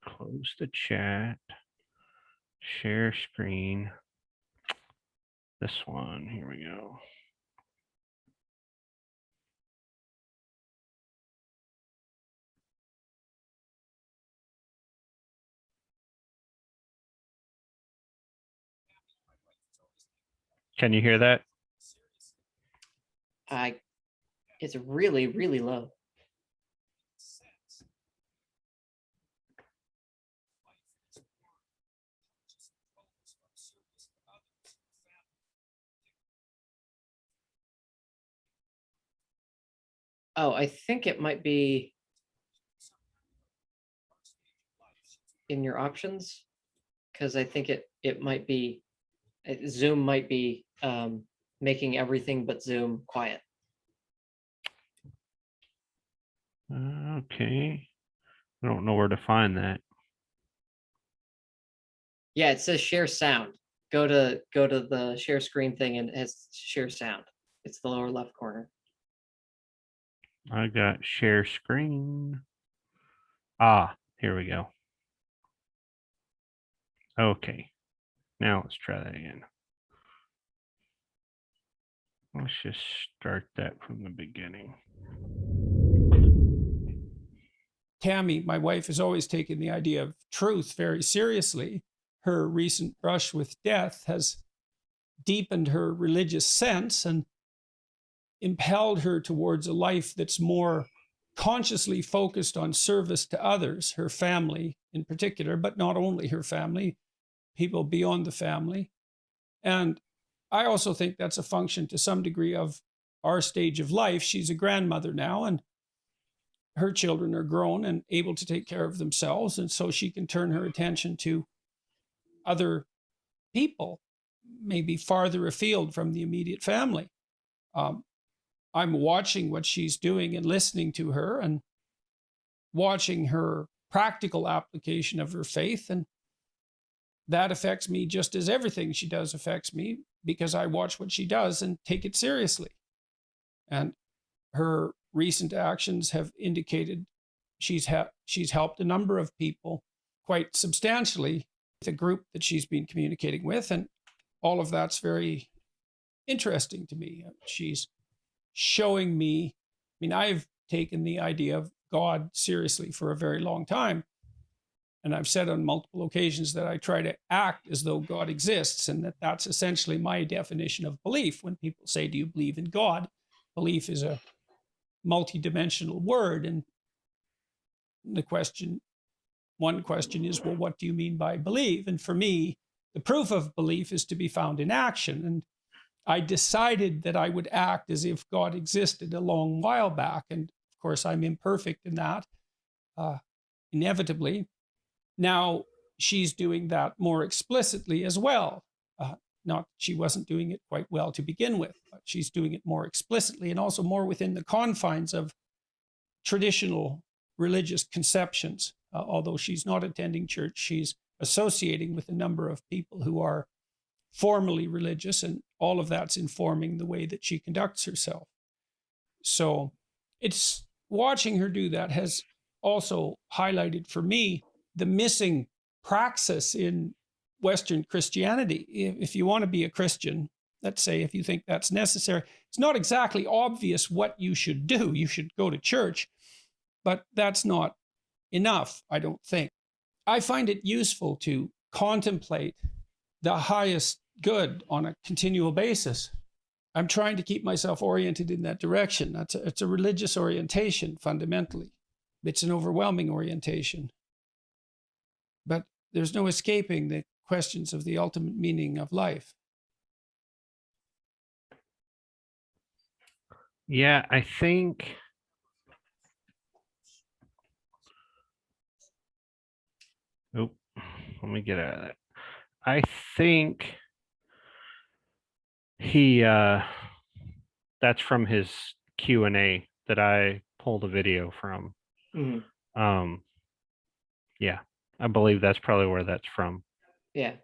Close the chat. Share screen. This one. Here we go. Can you hear that? I It's really really low. Oh, I think it might be in your options, because I think it might be Zoom might be making everything but Zoom quiet. Okay. I don't know where to find that. Yeah, it says share sound. Go to the share screen thing and it has share sound. It's the lower left corner. I got share screen. Ah, here we go. Okay. Now let's try that again. Let's just start that from the beginning. Tammy, my wife, has always taken the idea of truth very seriously. Her recent brush with death has deepened her religious sense and impelled her towards a life that's more consciously focused on service to others, her family in particular, but not only her family, people beyond the family. And I also think that's a function to some degree of our stage of life. She's a grandmother now, and her children are grown and able to take care of themselves. And so she can turn her attention to other people, maybe farther afield from the immediate family. I'm watching what she's doing and listening to her and watching her practical application of her faith. And that affects me just as everything she does affects me, because I watch what she does and take it seriously. And her recent actions have indicated she's helped a number of people quite substantially with a group that she's been communicating with. And all of that's very interesting to me. She's showing me, I mean, I've taken the idea of God seriously for a very long time. And I've said on multiple occasions that I try to act as though God exists, and that that's essentially my definition of belief. When people say, do you believe in God? Belief is a multidimensional word. And one question is, well, what do you mean by believe? And for me, the proof of belief is to be found in action. And I decided that I would act as if God existed a long while back. And of course, I'm imperfect in that, inevitably. Now she's doing that more explicitly as well. Not she wasn't doing it quite well to begin with, but she's doing it more explicitly and also more within the confines of traditional religious conceptions. Although she's not attending church, she's associating with a number of people who are formally religious, and all of that's informing the way that she conducts herself. So it's watching her do that has also highlighted for me the missing praxis in Western Christianity. If you want to be a Christian, let's say, if you think that's necessary, it's not exactly obvious what you should do. You should go to church, but that's not enough, I don't think. I find it useful to contemplate the highest good on a continual basis. I'm trying to keep myself oriented in that direction. It's a religious orientation, fundamentally. It's an overwhelming orientation. But there's no escaping the questions of the ultimate meaning of life. Yeah, I think let me get out of that. I think he that's from his Q&A that I pulled a video from. Mm-hmm. Yeah, I believe that's probably where that's from. Yeah,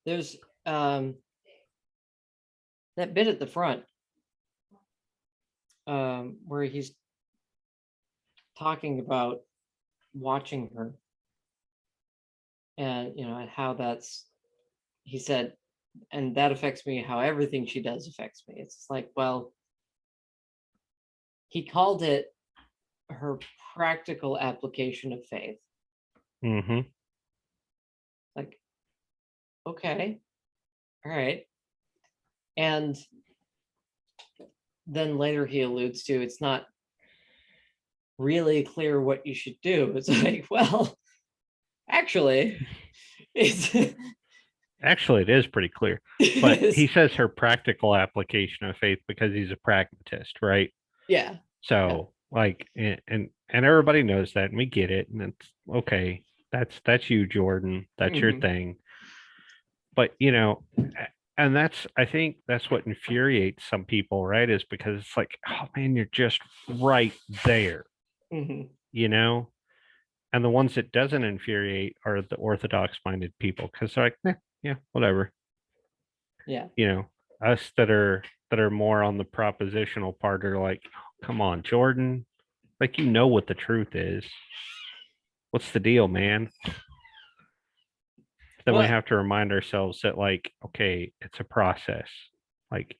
there's that bit at the front where he's talking about watching her, and how that's, he said, and that affects me how everything she does affects me. It's like, well, he called it her practical application of faith. Mm-hmm. Like, okay, all right. And then later he alludes to, it's not really clear what you should do. It's like, well, actually, it's Actually, it is pretty clear. But he says her practical application of faith because he's a pragmatist, right? Yeah. So Like, and everybody knows that, and we get it, and it's okay. That's you, Jordan. That's your Mhm. thing. But and I think that's what infuriates some people, right? Is because it's like, oh man, you're just right there, Mhm. you know? And the ones that doesn't infuriate are the orthodox minded people because they're like, yeah, whatever. Yeah. Us that are more on the propositional part are like, come on, Jordan, like what the truth is. What's the deal, man? Then we Well, have to remind ourselves that, like, okay, it's a process. Like,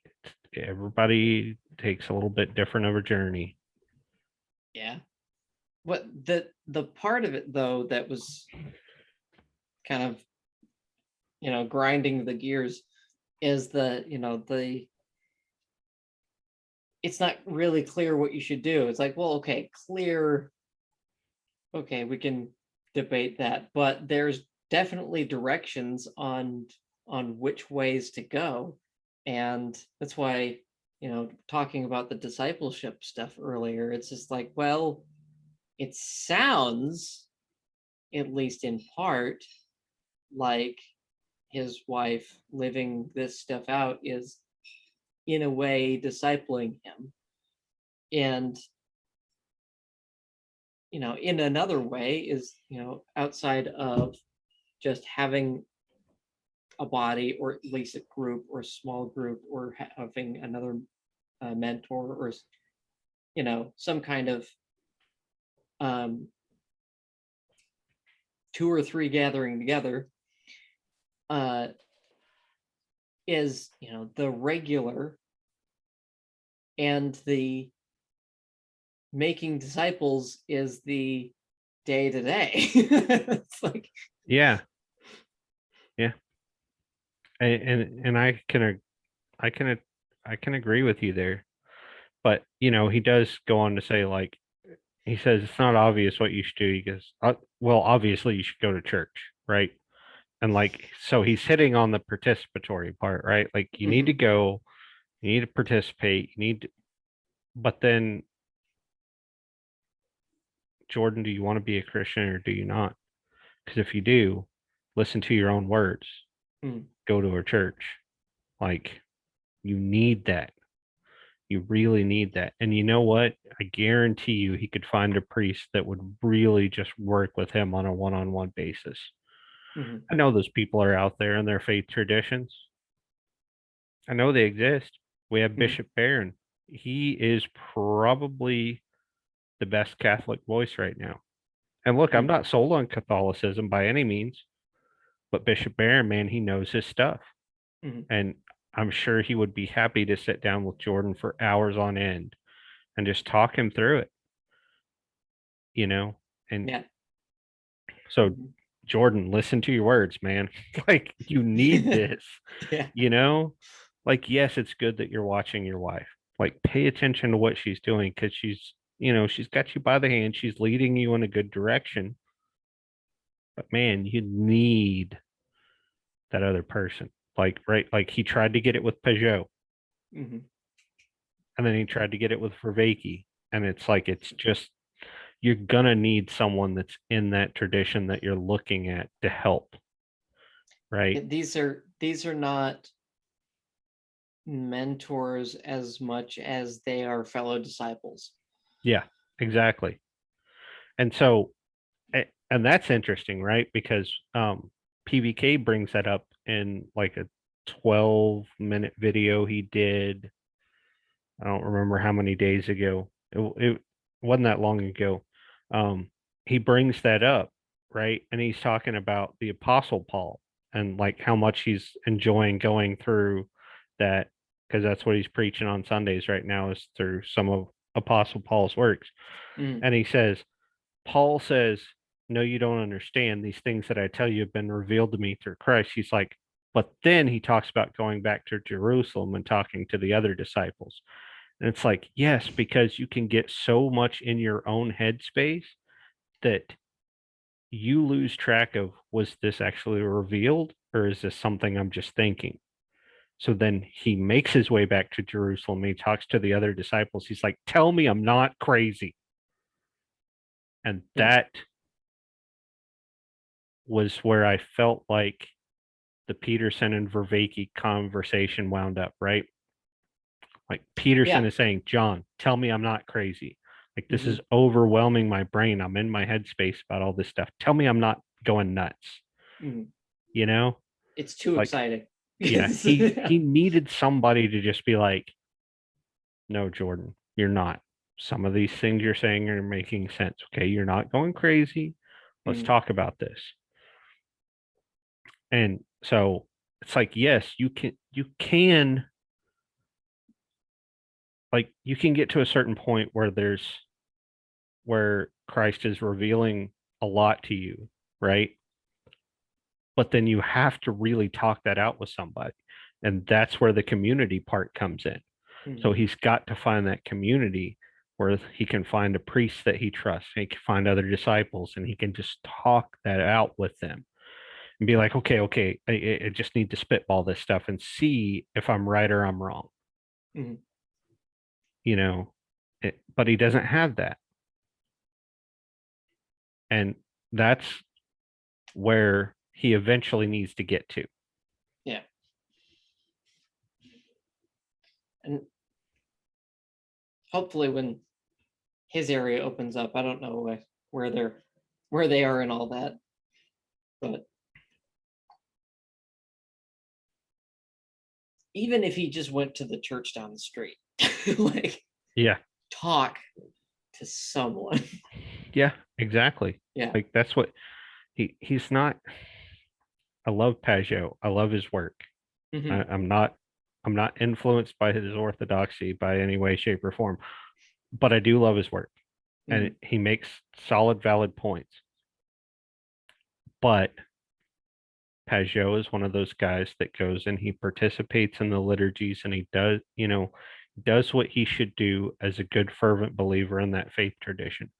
everybody takes a little bit different of a journey. yeah. What the part of it though that was kind of grinding the gears is the it's not really clear what you should do. It's like, well, okay, clear, okay, we can debate that, but there's definitely directions on which ways to go. And that's why, talking about the discipleship stuff earlier, it's just like, well, it sounds, at least in part, like his wife living this stuff out is in a way discipling him. And in another way is, outside of just having a body or at least a group or a small group or having another mentor or some kind of um, 2 or 3 gathering together uh, is the regular, and the making disciples is the day to day. It's like, Yeah, yeah, and I can I can agree with you there. But he does go on to say, like, he says it's not obvious what you should do. He goes, well, obviously you should go to church, right? And like, so he's hitting on the participatory part, right? Like, you need to mhm, go, you need to participate, but then, Jordan, do you want to be a Christian or do you not? Because if you do, listen to your own words, mhm, go to a church. Like, you need that. You really need that. And you know what? I guarantee you he could find a priest that would really just work with him on a one-on-one basis. mhm, I know those people are out there in their faith traditions. I know they exist. We have mhm, Bishop Barron. He is probably the best Catholic voice right now. And look, I'm mhm, not sold on Catholicism by any means, but Bishop Barron, man, he knows his stuff. mhm. And I'm sure he would be happy to sit down with Jordan for hours on end and just talk him through it, you know? And Yeah. so, Mhm. Jordan, listen to your words, man. Like, you need this, Yeah. you know? Like, yes, it's good that you're watching your wife. Like, pay attention to what she's doing because she's got you by the hand. She's leading you in a good direction. But man, you need that other person. Like, right, like he tried to get it with Peugeot, Mhm. and then he tried to get it with Vervaeke. And it's like, it's just, you're gonna need someone that's in that tradition that you're looking at to help, Yeah, right? these are not mentors as much as they are fellow disciples. Yeah, exactly. And so, and that's interesting, right? Because PVK brings that up in like a 12-minute video he did. I don't remember how many days ago. It wasn't that long ago. He brings that up, right? And he's talking about the Apostle Paul and like how much he's enjoying going through that, because that's what he's preaching on Sundays right now is through some of Apostle Paul's works. Mm, And he says, Paul says, no, you don't understand. These things that I tell you have been revealed to me through Christ. He's like, but then he talks about going back to Jerusalem and talking to the other disciples. And it's like, yes, because you can get so much in your own headspace that you lose track of, was this actually revealed or is this something I'm just thinking? So then he makes his way back to Jerusalem. He talks to the other disciples. He's like, tell me I'm not crazy. And Yeah. that was where I felt like the Peterson and Vervaeke conversation wound up, right? Like Peterson Yeah. is saying, John, tell me I'm not crazy. Like this Mhm. is overwhelming my brain. I'm in my headspace about all this stuff. Tell me I'm not going nuts. Mhm. You know? It's too Like, exciting. yeah, he needed somebody to just be like, no, Jordan, you're not. Some of these things you're saying are making sense. Okay, you're not going crazy. Let's Mhm. talk about this. And so it's like, yes, you can like you can get to a certain point where where Christ is revealing a lot to you, right? But then you have to really talk that out with somebody. And that's where the community part comes in. So Mhm. he's got to find that community where he can find a priest that he trusts. He can find other disciples and he can just talk that out with them and be like, okay, I just need to spitball this stuff and see if I'm right or I'm wrong, Mhm. you know. But he doesn't have that. And that's where he eventually needs to get to. Yeah. And hopefully when his area opens up, I don't know where they are and all that, but even if he just went to the church down the street, like Yeah. talk to someone. Yeah, exactly. Yeah. Like that's what he's not. I love Pajot. I love his work. Mhm. I'm not influenced by his orthodoxy by any way, shape, or form, but I do love his work. And Mhm. he makes solid, valid points. But Pajot is one of those guys that goes and he participates in the liturgies and he does, does what he should do as a good fervent believer in that faith tradition.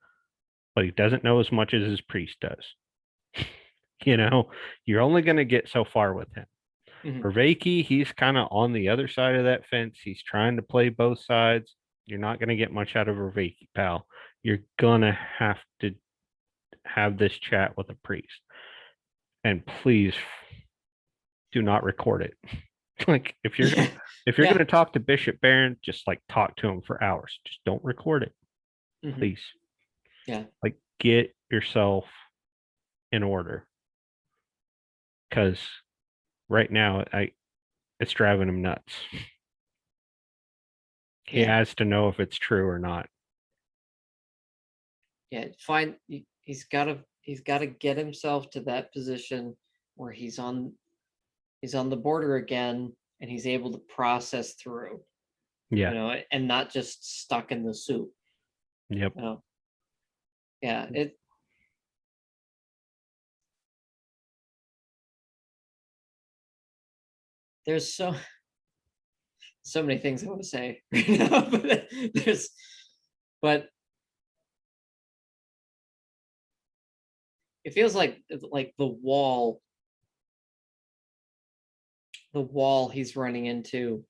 But he doesn't know as much as his priest does. You know, you're only going to get so far with him. Mhm. Vervaeke, he's kind of on the other side of that fence. He's trying to play both sides. You're not going to get much out of Vervaeke, pal. You're going to have to have this chat with a priest. And please do not record it. Like Yeah. if you're Yeah. gonna talk to Bishop Barron, just like talk to him for hours. Just don't record it, Mhm. please. Yeah. Like get yourself in order. Cause right now it's driving him nuts. He Yeah. has to know if it's true or not. Yeah. He's got to get himself to that position where he's on the border again and he's able to process through, Yeah. and not just stuck in the soup. Yep. You know? Yeah, there's so many things I want to say right now, but but it feels like the wall he's running into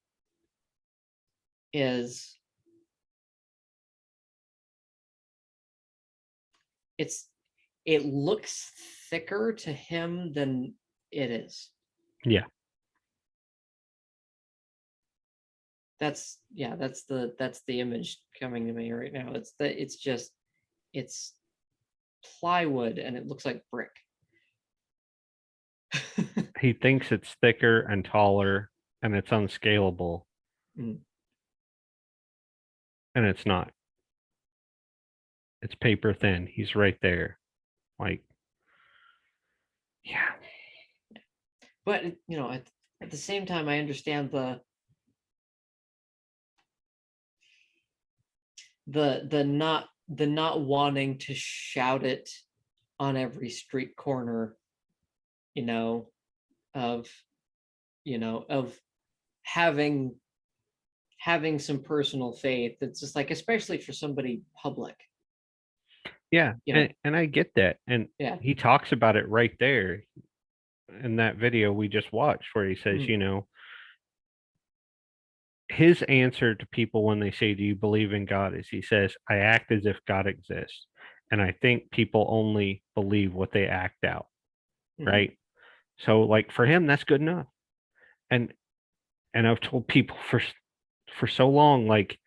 is it's it looks thicker to him than it is. Yeah. That's the image coming to me right now. It's plywood and it looks like brick. He thinks it's thicker and taller and it's unscalable, Mm. and it's not. It's paper thin. He's right there. Like, yeah. But at the same time, I understand the not wanting to shout it on every street corner, you know, of of having some personal faith. It's just like, especially for somebody public, Yeah, you know. and I get that. And Yeah. he talks about it right there in that video we just watched where he says, Mm. his answer to people when they say, "Do you believe in God?" is he says, "I act as if God exists." And I think people only believe what they act out, Mhm. right? So like for him, that's good enough. And I've told people for so long, like,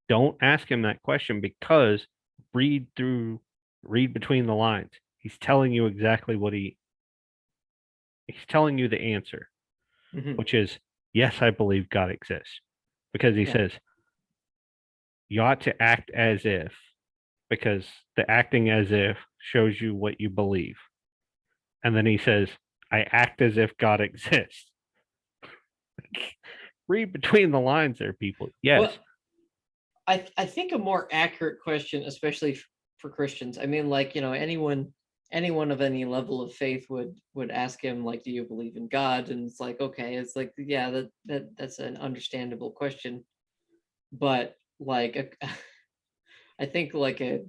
don't ask him that question because read through, read between the lines. He's telling you exactly what he's telling you the answer, Mhm. which is yes, I believe God exists. Because he Yeah. says you ought to act as if, because the acting as if shows you what you believe. And then he says, I act as if God exists. Read between the lines there, people. Yes. Well, I think a more accurate question, especially for Christians. I mean, like, you know, anyone of any level of faith would ask him, like, do you believe in God? And it's like, okay, it's like, yeah, that's an understandable question. But like I think like a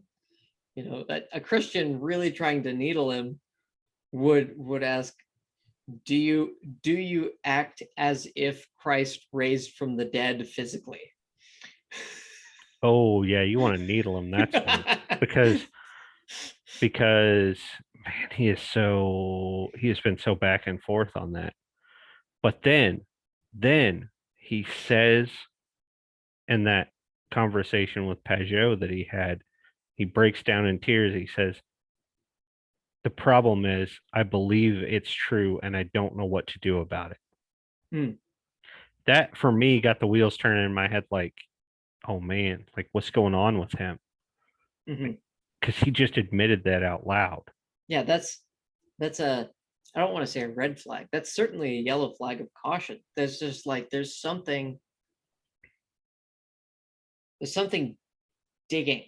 Christian really trying to needle him would ask, do you act as if Christ raised from the dead physically? Oh, yeah, you want to needle him. That's one. Because because man, he has been so back and forth on that. But then he says in that conversation with Pajot that he had, he breaks down in tears. He says, the problem is I believe it's true and I don't know what to do about it. Hmm. That for me got the wheels turning in my head like, oh man, like what's going on with him? Mhm. Because he just admitted that out loud. Yeah, that's a, I don't want to say a red flag. That's certainly a yellow flag of caution. There's just like there's something digging.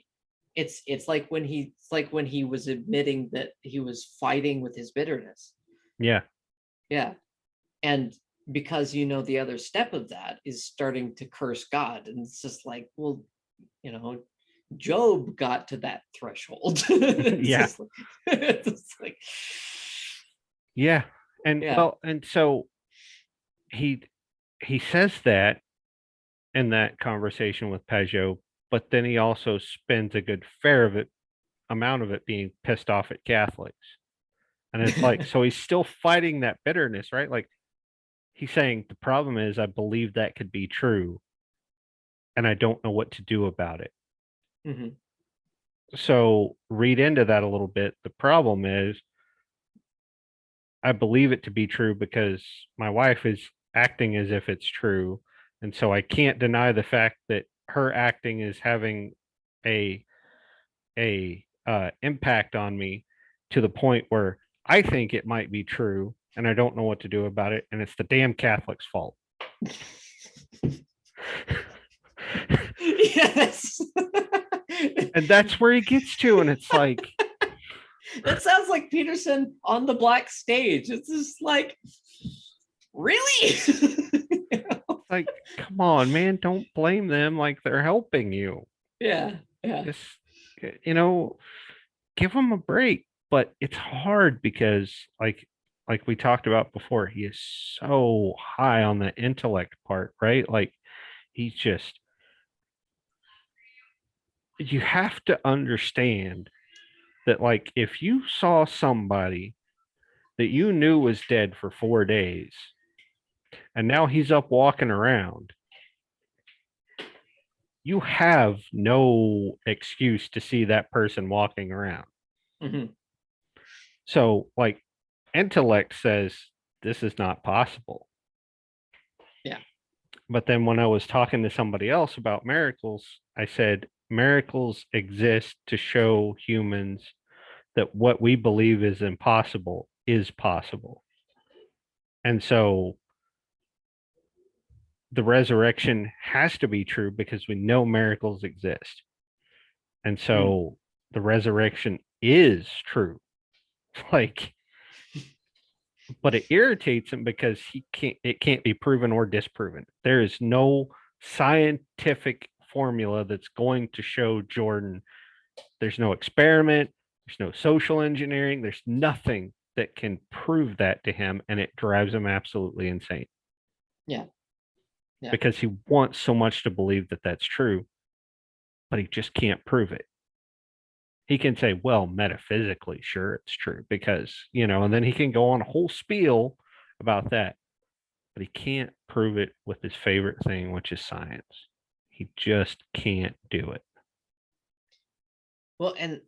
It's like when he was admitting that he was fighting with his bitterness. Yeah. Yeah. And because the other step of that is starting to curse God. And it's just like, well, you know, Job got to that threshold. It's Yeah. just like, it's just like, Yeah. And yeah. well, and so he he says that in that conversation with Pajot, but then he also spends a good fair of it amount of it being pissed off at Catholics. And it's like, so he's still fighting that bitterness, right? Like he's saying the problem is I believe that could be true and I don't know what to do about it. Mhm. So read into that a little bit. The problem is I believe it to be true because my wife is acting as if it's true. And so I can't deny the fact that her acting is having a impact on me to the point where I think it might be true and I don't know what to do about it. And it's the damn Catholics' fault. Yes. And that's where he gets to. And it's like, That sounds like Peterson on the black stage. It's just like, really? like, come on, man, don't blame them like they're helping you. Yeah, yeah. Just, give them a break. But it's hard because, like we talked about before, he is so high on the intellect part, right? Like, he's just, you have to understand that, like, if you saw somebody that you knew was dead for 4 days and now he's up walking around, you have no excuse to see that person walking around. Mhm. So, like, intellect says this is not possible. Yeah. But then when I was talking to somebody else about miracles, I said miracles exist to show humans that what we believe is impossible is possible. And so the resurrection has to be true because we know miracles exist. And Mm. so the resurrection is true. Like, but it irritates him because it can't be proven or disproven. There is no scientific formula that's going to show Jordan. There's no experiment, there's no social engineering, there's nothing that can prove that to him, and it drives him absolutely insane. Yeah. Yeah. Because he wants so much to believe that that's true, but he just can't prove it. He can say, well, metaphysically, sure, it's true because, and then he can go on a whole spiel about that, but he can't prove it with his favorite thing, which is science. He just can't do it. Well, and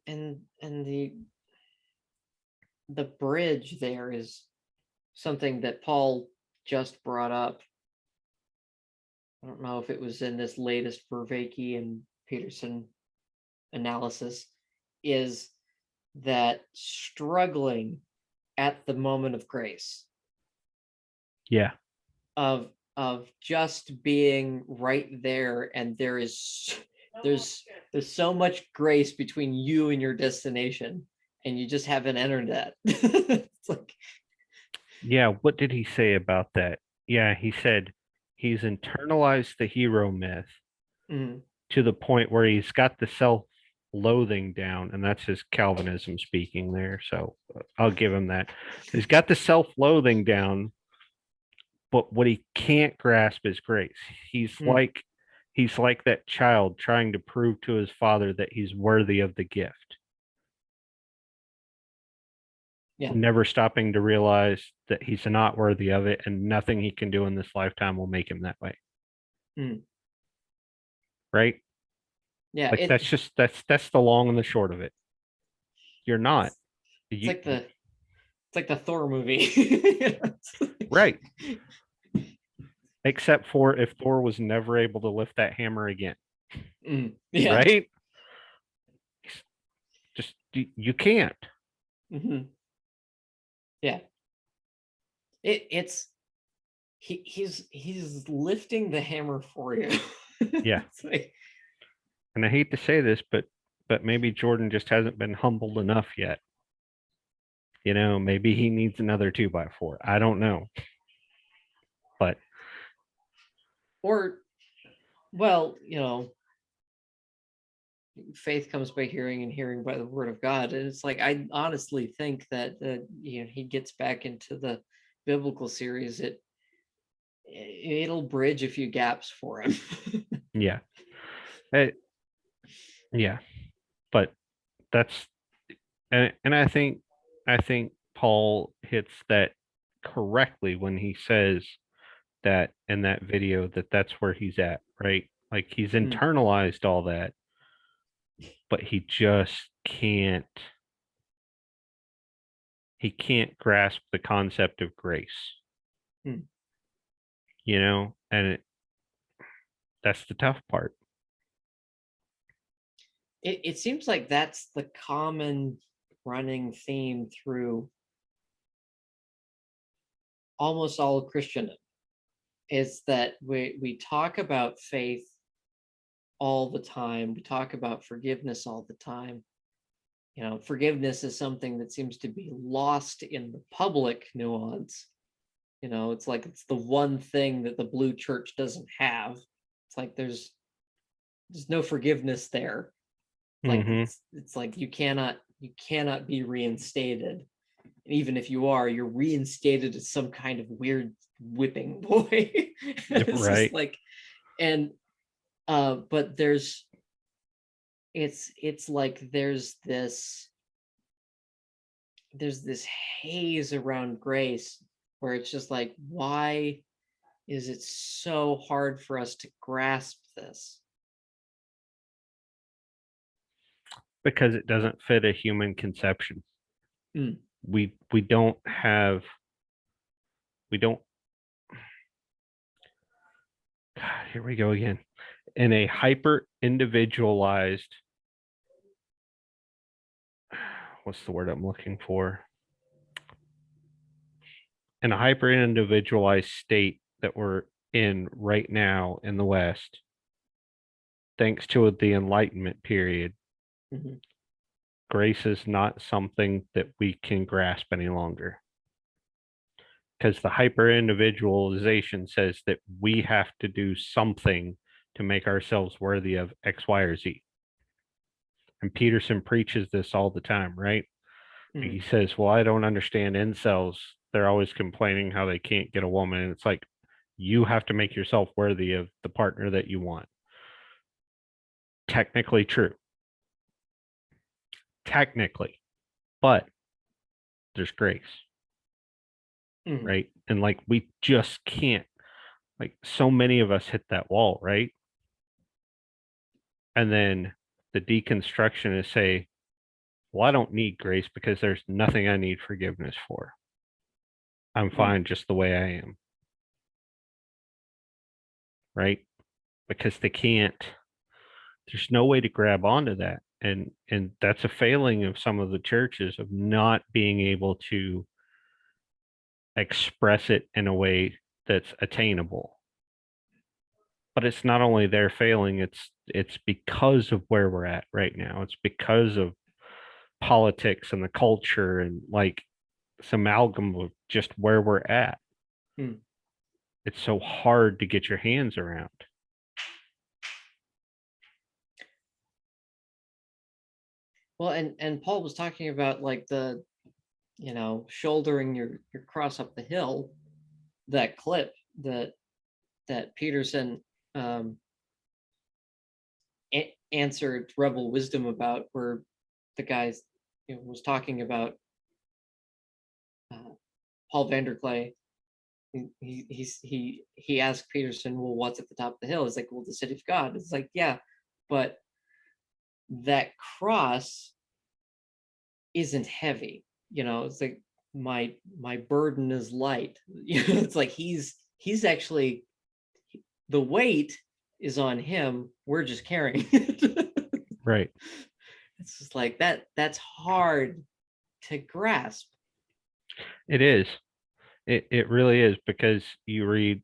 the bridge there is something that Paul just brought up. I don't know if it was in this latest Vervaeke and Peterson analysis, is that struggling at the moment of grace, Yeah. of just being right there, and there's so much grace between you and your destination, and you just haven't entered that. It's like, Yeah. What did he say about that? Yeah. He said he's internalized the hero myth mm, to the point where he's got the self-loathing down, and that's his Calvinism speaking there. So I'll give him that. He's got the self-loathing down, but what he can't grasp is grace. He's mm, like he's like that child trying to prove to his father that he's worthy of the gift, yeah, never stopping to realize that he's not worthy of it, and nothing he can do in this lifetime will make him that way. mm, Right? yeah. Like that's the long and the short of it. You're not. It's You, like the Thor movie. right. Except for if Thor was never able to lift that hammer again. Yeah. Right? Just you can't. Mm-hmm. Yeah. It's he's lifting the hammer for you. Yeah. Like, And I hate to say this, but maybe Jordan just hasn't been humbled enough yet. Maybe he needs another 2x4. I don't know. But or, well, faith comes by hearing and hearing by the word of God. And it's like, I honestly think that he gets back into the biblical series. It'll bridge a few gaps for him. yeah. Yeah. But that's and I think Paul hits that correctly when he says that in that video that that's where he's at, right? Like he's internalized all that, but he can't grasp the concept of grace. Hmm. And that's the tough part. It seems like that's the common running theme through almost all of Christendom, is that we talk about faith all the time. We talk about forgiveness all the time. Forgiveness is something that seems to be lost in the public nuance. It's like it's the one thing that the blue church doesn't have. It's like there's no forgiveness there. Like it's like you cannot be reinstated. And even if you are, you're reinstated as some kind of weird whipping boy. It's Right. just like, and but it's like there's this haze around grace where it's just like, why is it so hard for us to grasp this? Because it doesn't fit a human conception. Mm. We don't have we don't God, here we go again. In a hyper individualized, what's the word I'm looking for? In a hyper individualized state that we're in right now in the West, thanks to the Enlightenment period, Mhm. grace is not something that we can grasp any longer. Because the hyper individualization says that we have to do something to make ourselves worthy of X, Y, or Z. And Peterson preaches this all the time, right? Like he says, well, I don't understand incels. They're always complaining how they can't get a woman. And it's like, you have to make yourself worthy of the partner that you want. Technically true. technically, but there's grace, Mhm. right? And like we just can't, like so many of us hit that wall, right? And then the deconstructionists say, well, I don't need grace because there's nothing I need forgiveness for. I'm fine just the way I am, right? Because they can't, there's no way to grab onto that. And that's a failing of some of the churches of not being able to express it in a way that's attainable. But it's not only their failing, it's because of where we're at right now. It's because of politics and the culture and like some amalgam of just where we're at. Hmm. It's so hard to get your hands around. Well, and Paul was talking about like the, shouldering your cross up the hill, that clip that Peterson answered Rebel Wisdom about, where the guy was talking about Paul Vanderklay. He asked Peterson, well, what's at the top of the hill? It's like, well, the city of God. It's like, yeah, but that cross isn't heavy. It's like my burden is light. It's like he's actually, the weight is on him. We're just carrying it. Right. It's just like that's hard to grasp. It is. It really is, because you read,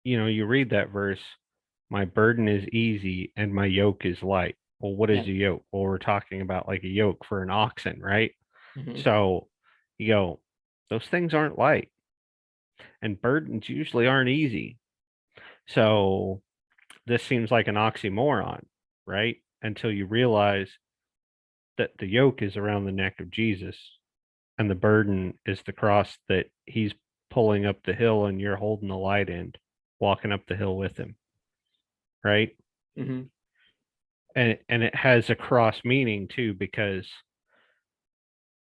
you read that verse, my burden is easy and my yoke is light. Well, what is Yeah. a yoke? Well, we're talking about like a yoke for an oxen, right? Mhm. So you go, those things aren't light, and burdens usually aren't easy. So this seems like an oxymoron, right? Until you realize that the yoke is around the neck of Jesus and the burden is the cross that he's pulling up the hill and you're holding the light end, walking up the hill with him, right? Mhm. And it has a cross meaning too, because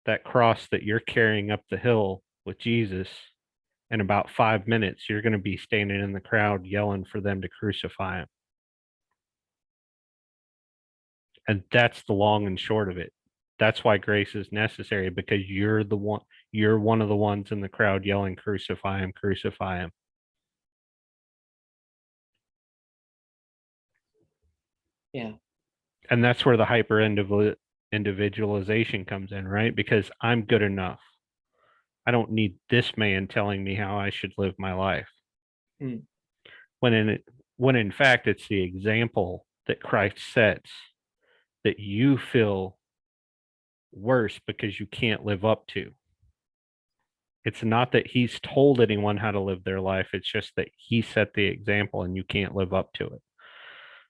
that cross that you're carrying up the hill with Jesus, in about 5 minutes, you're going to be standing in the crowd yelling for them to crucify him. And that's the long and short of it. That's why grace is necessary, because you're one of the ones in the crowd yelling, crucify him, crucify him. Yeah. And that's where the hyper individualization comes in, right? Because I'm good enough. I don't need this man telling me how I should live my life. Mm. When in fact it's the example that Christ sets that you feel worse because you can't live up to. It's not that he's told anyone how to live their life. It's just that he set the example and you can't live up to it.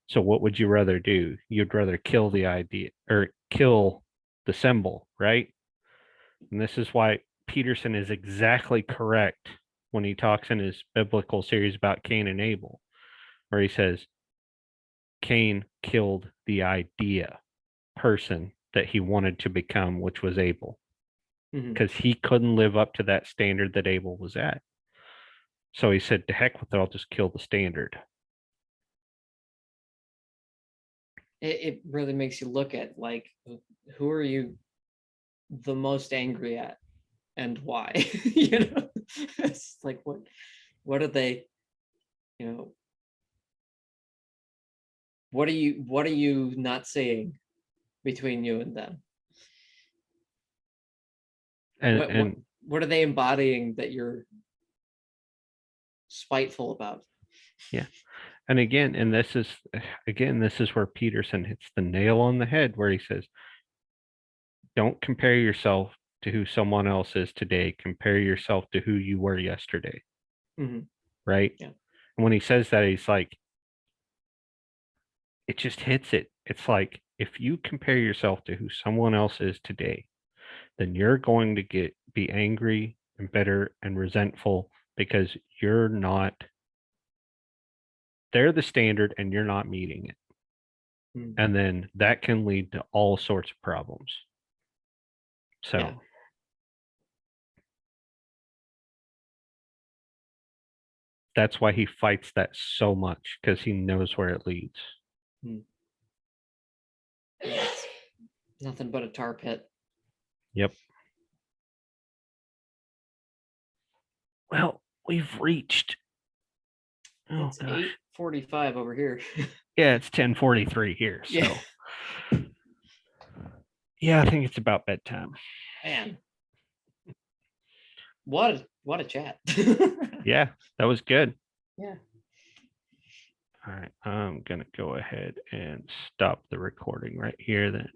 So what would you rather do? You'd rather kill the idea or kill the symbol, right? And this is why Peterson is exactly correct when he talks in his biblical series about Cain and Abel, where he says Cain killed the idea person that he wanted to become, which was Abel, Mhm. because he couldn't live up to that standard that Abel was at. So he said, to heck with it, I'll just kill the standard. It really makes you look at, like, who are you the most angry at and why? It's like, what are they, you know what are you not saying between you and them? And what what and what are they embodying that you're spiteful about? yeah. And this is where Peterson hits the nail on the head, where he says, don't compare yourself to who someone else is today. Compare yourself to who you were yesterday. Mhm. Right. Yeah. And when he says that, he's like, it just hits it. It's like, if you compare yourself to who someone else is today, then you're going to be angry and bitter and resentful because they're the standard and you're not meeting it. Mhm. And then that can lead to all sorts of problems. So Yeah. that's why he fights that so much, because he knows where it leads. It's nothing but a tar pit. Yep. Well, we've reached. Oh It's gosh. 8:45 over here. Yeah, it's 10:43 here. So Yeah. yeah, I think it's about bedtime. Man. What a chat. Yeah, that was good. Yeah. All right, I'm gonna go ahead and stop the recording right here then.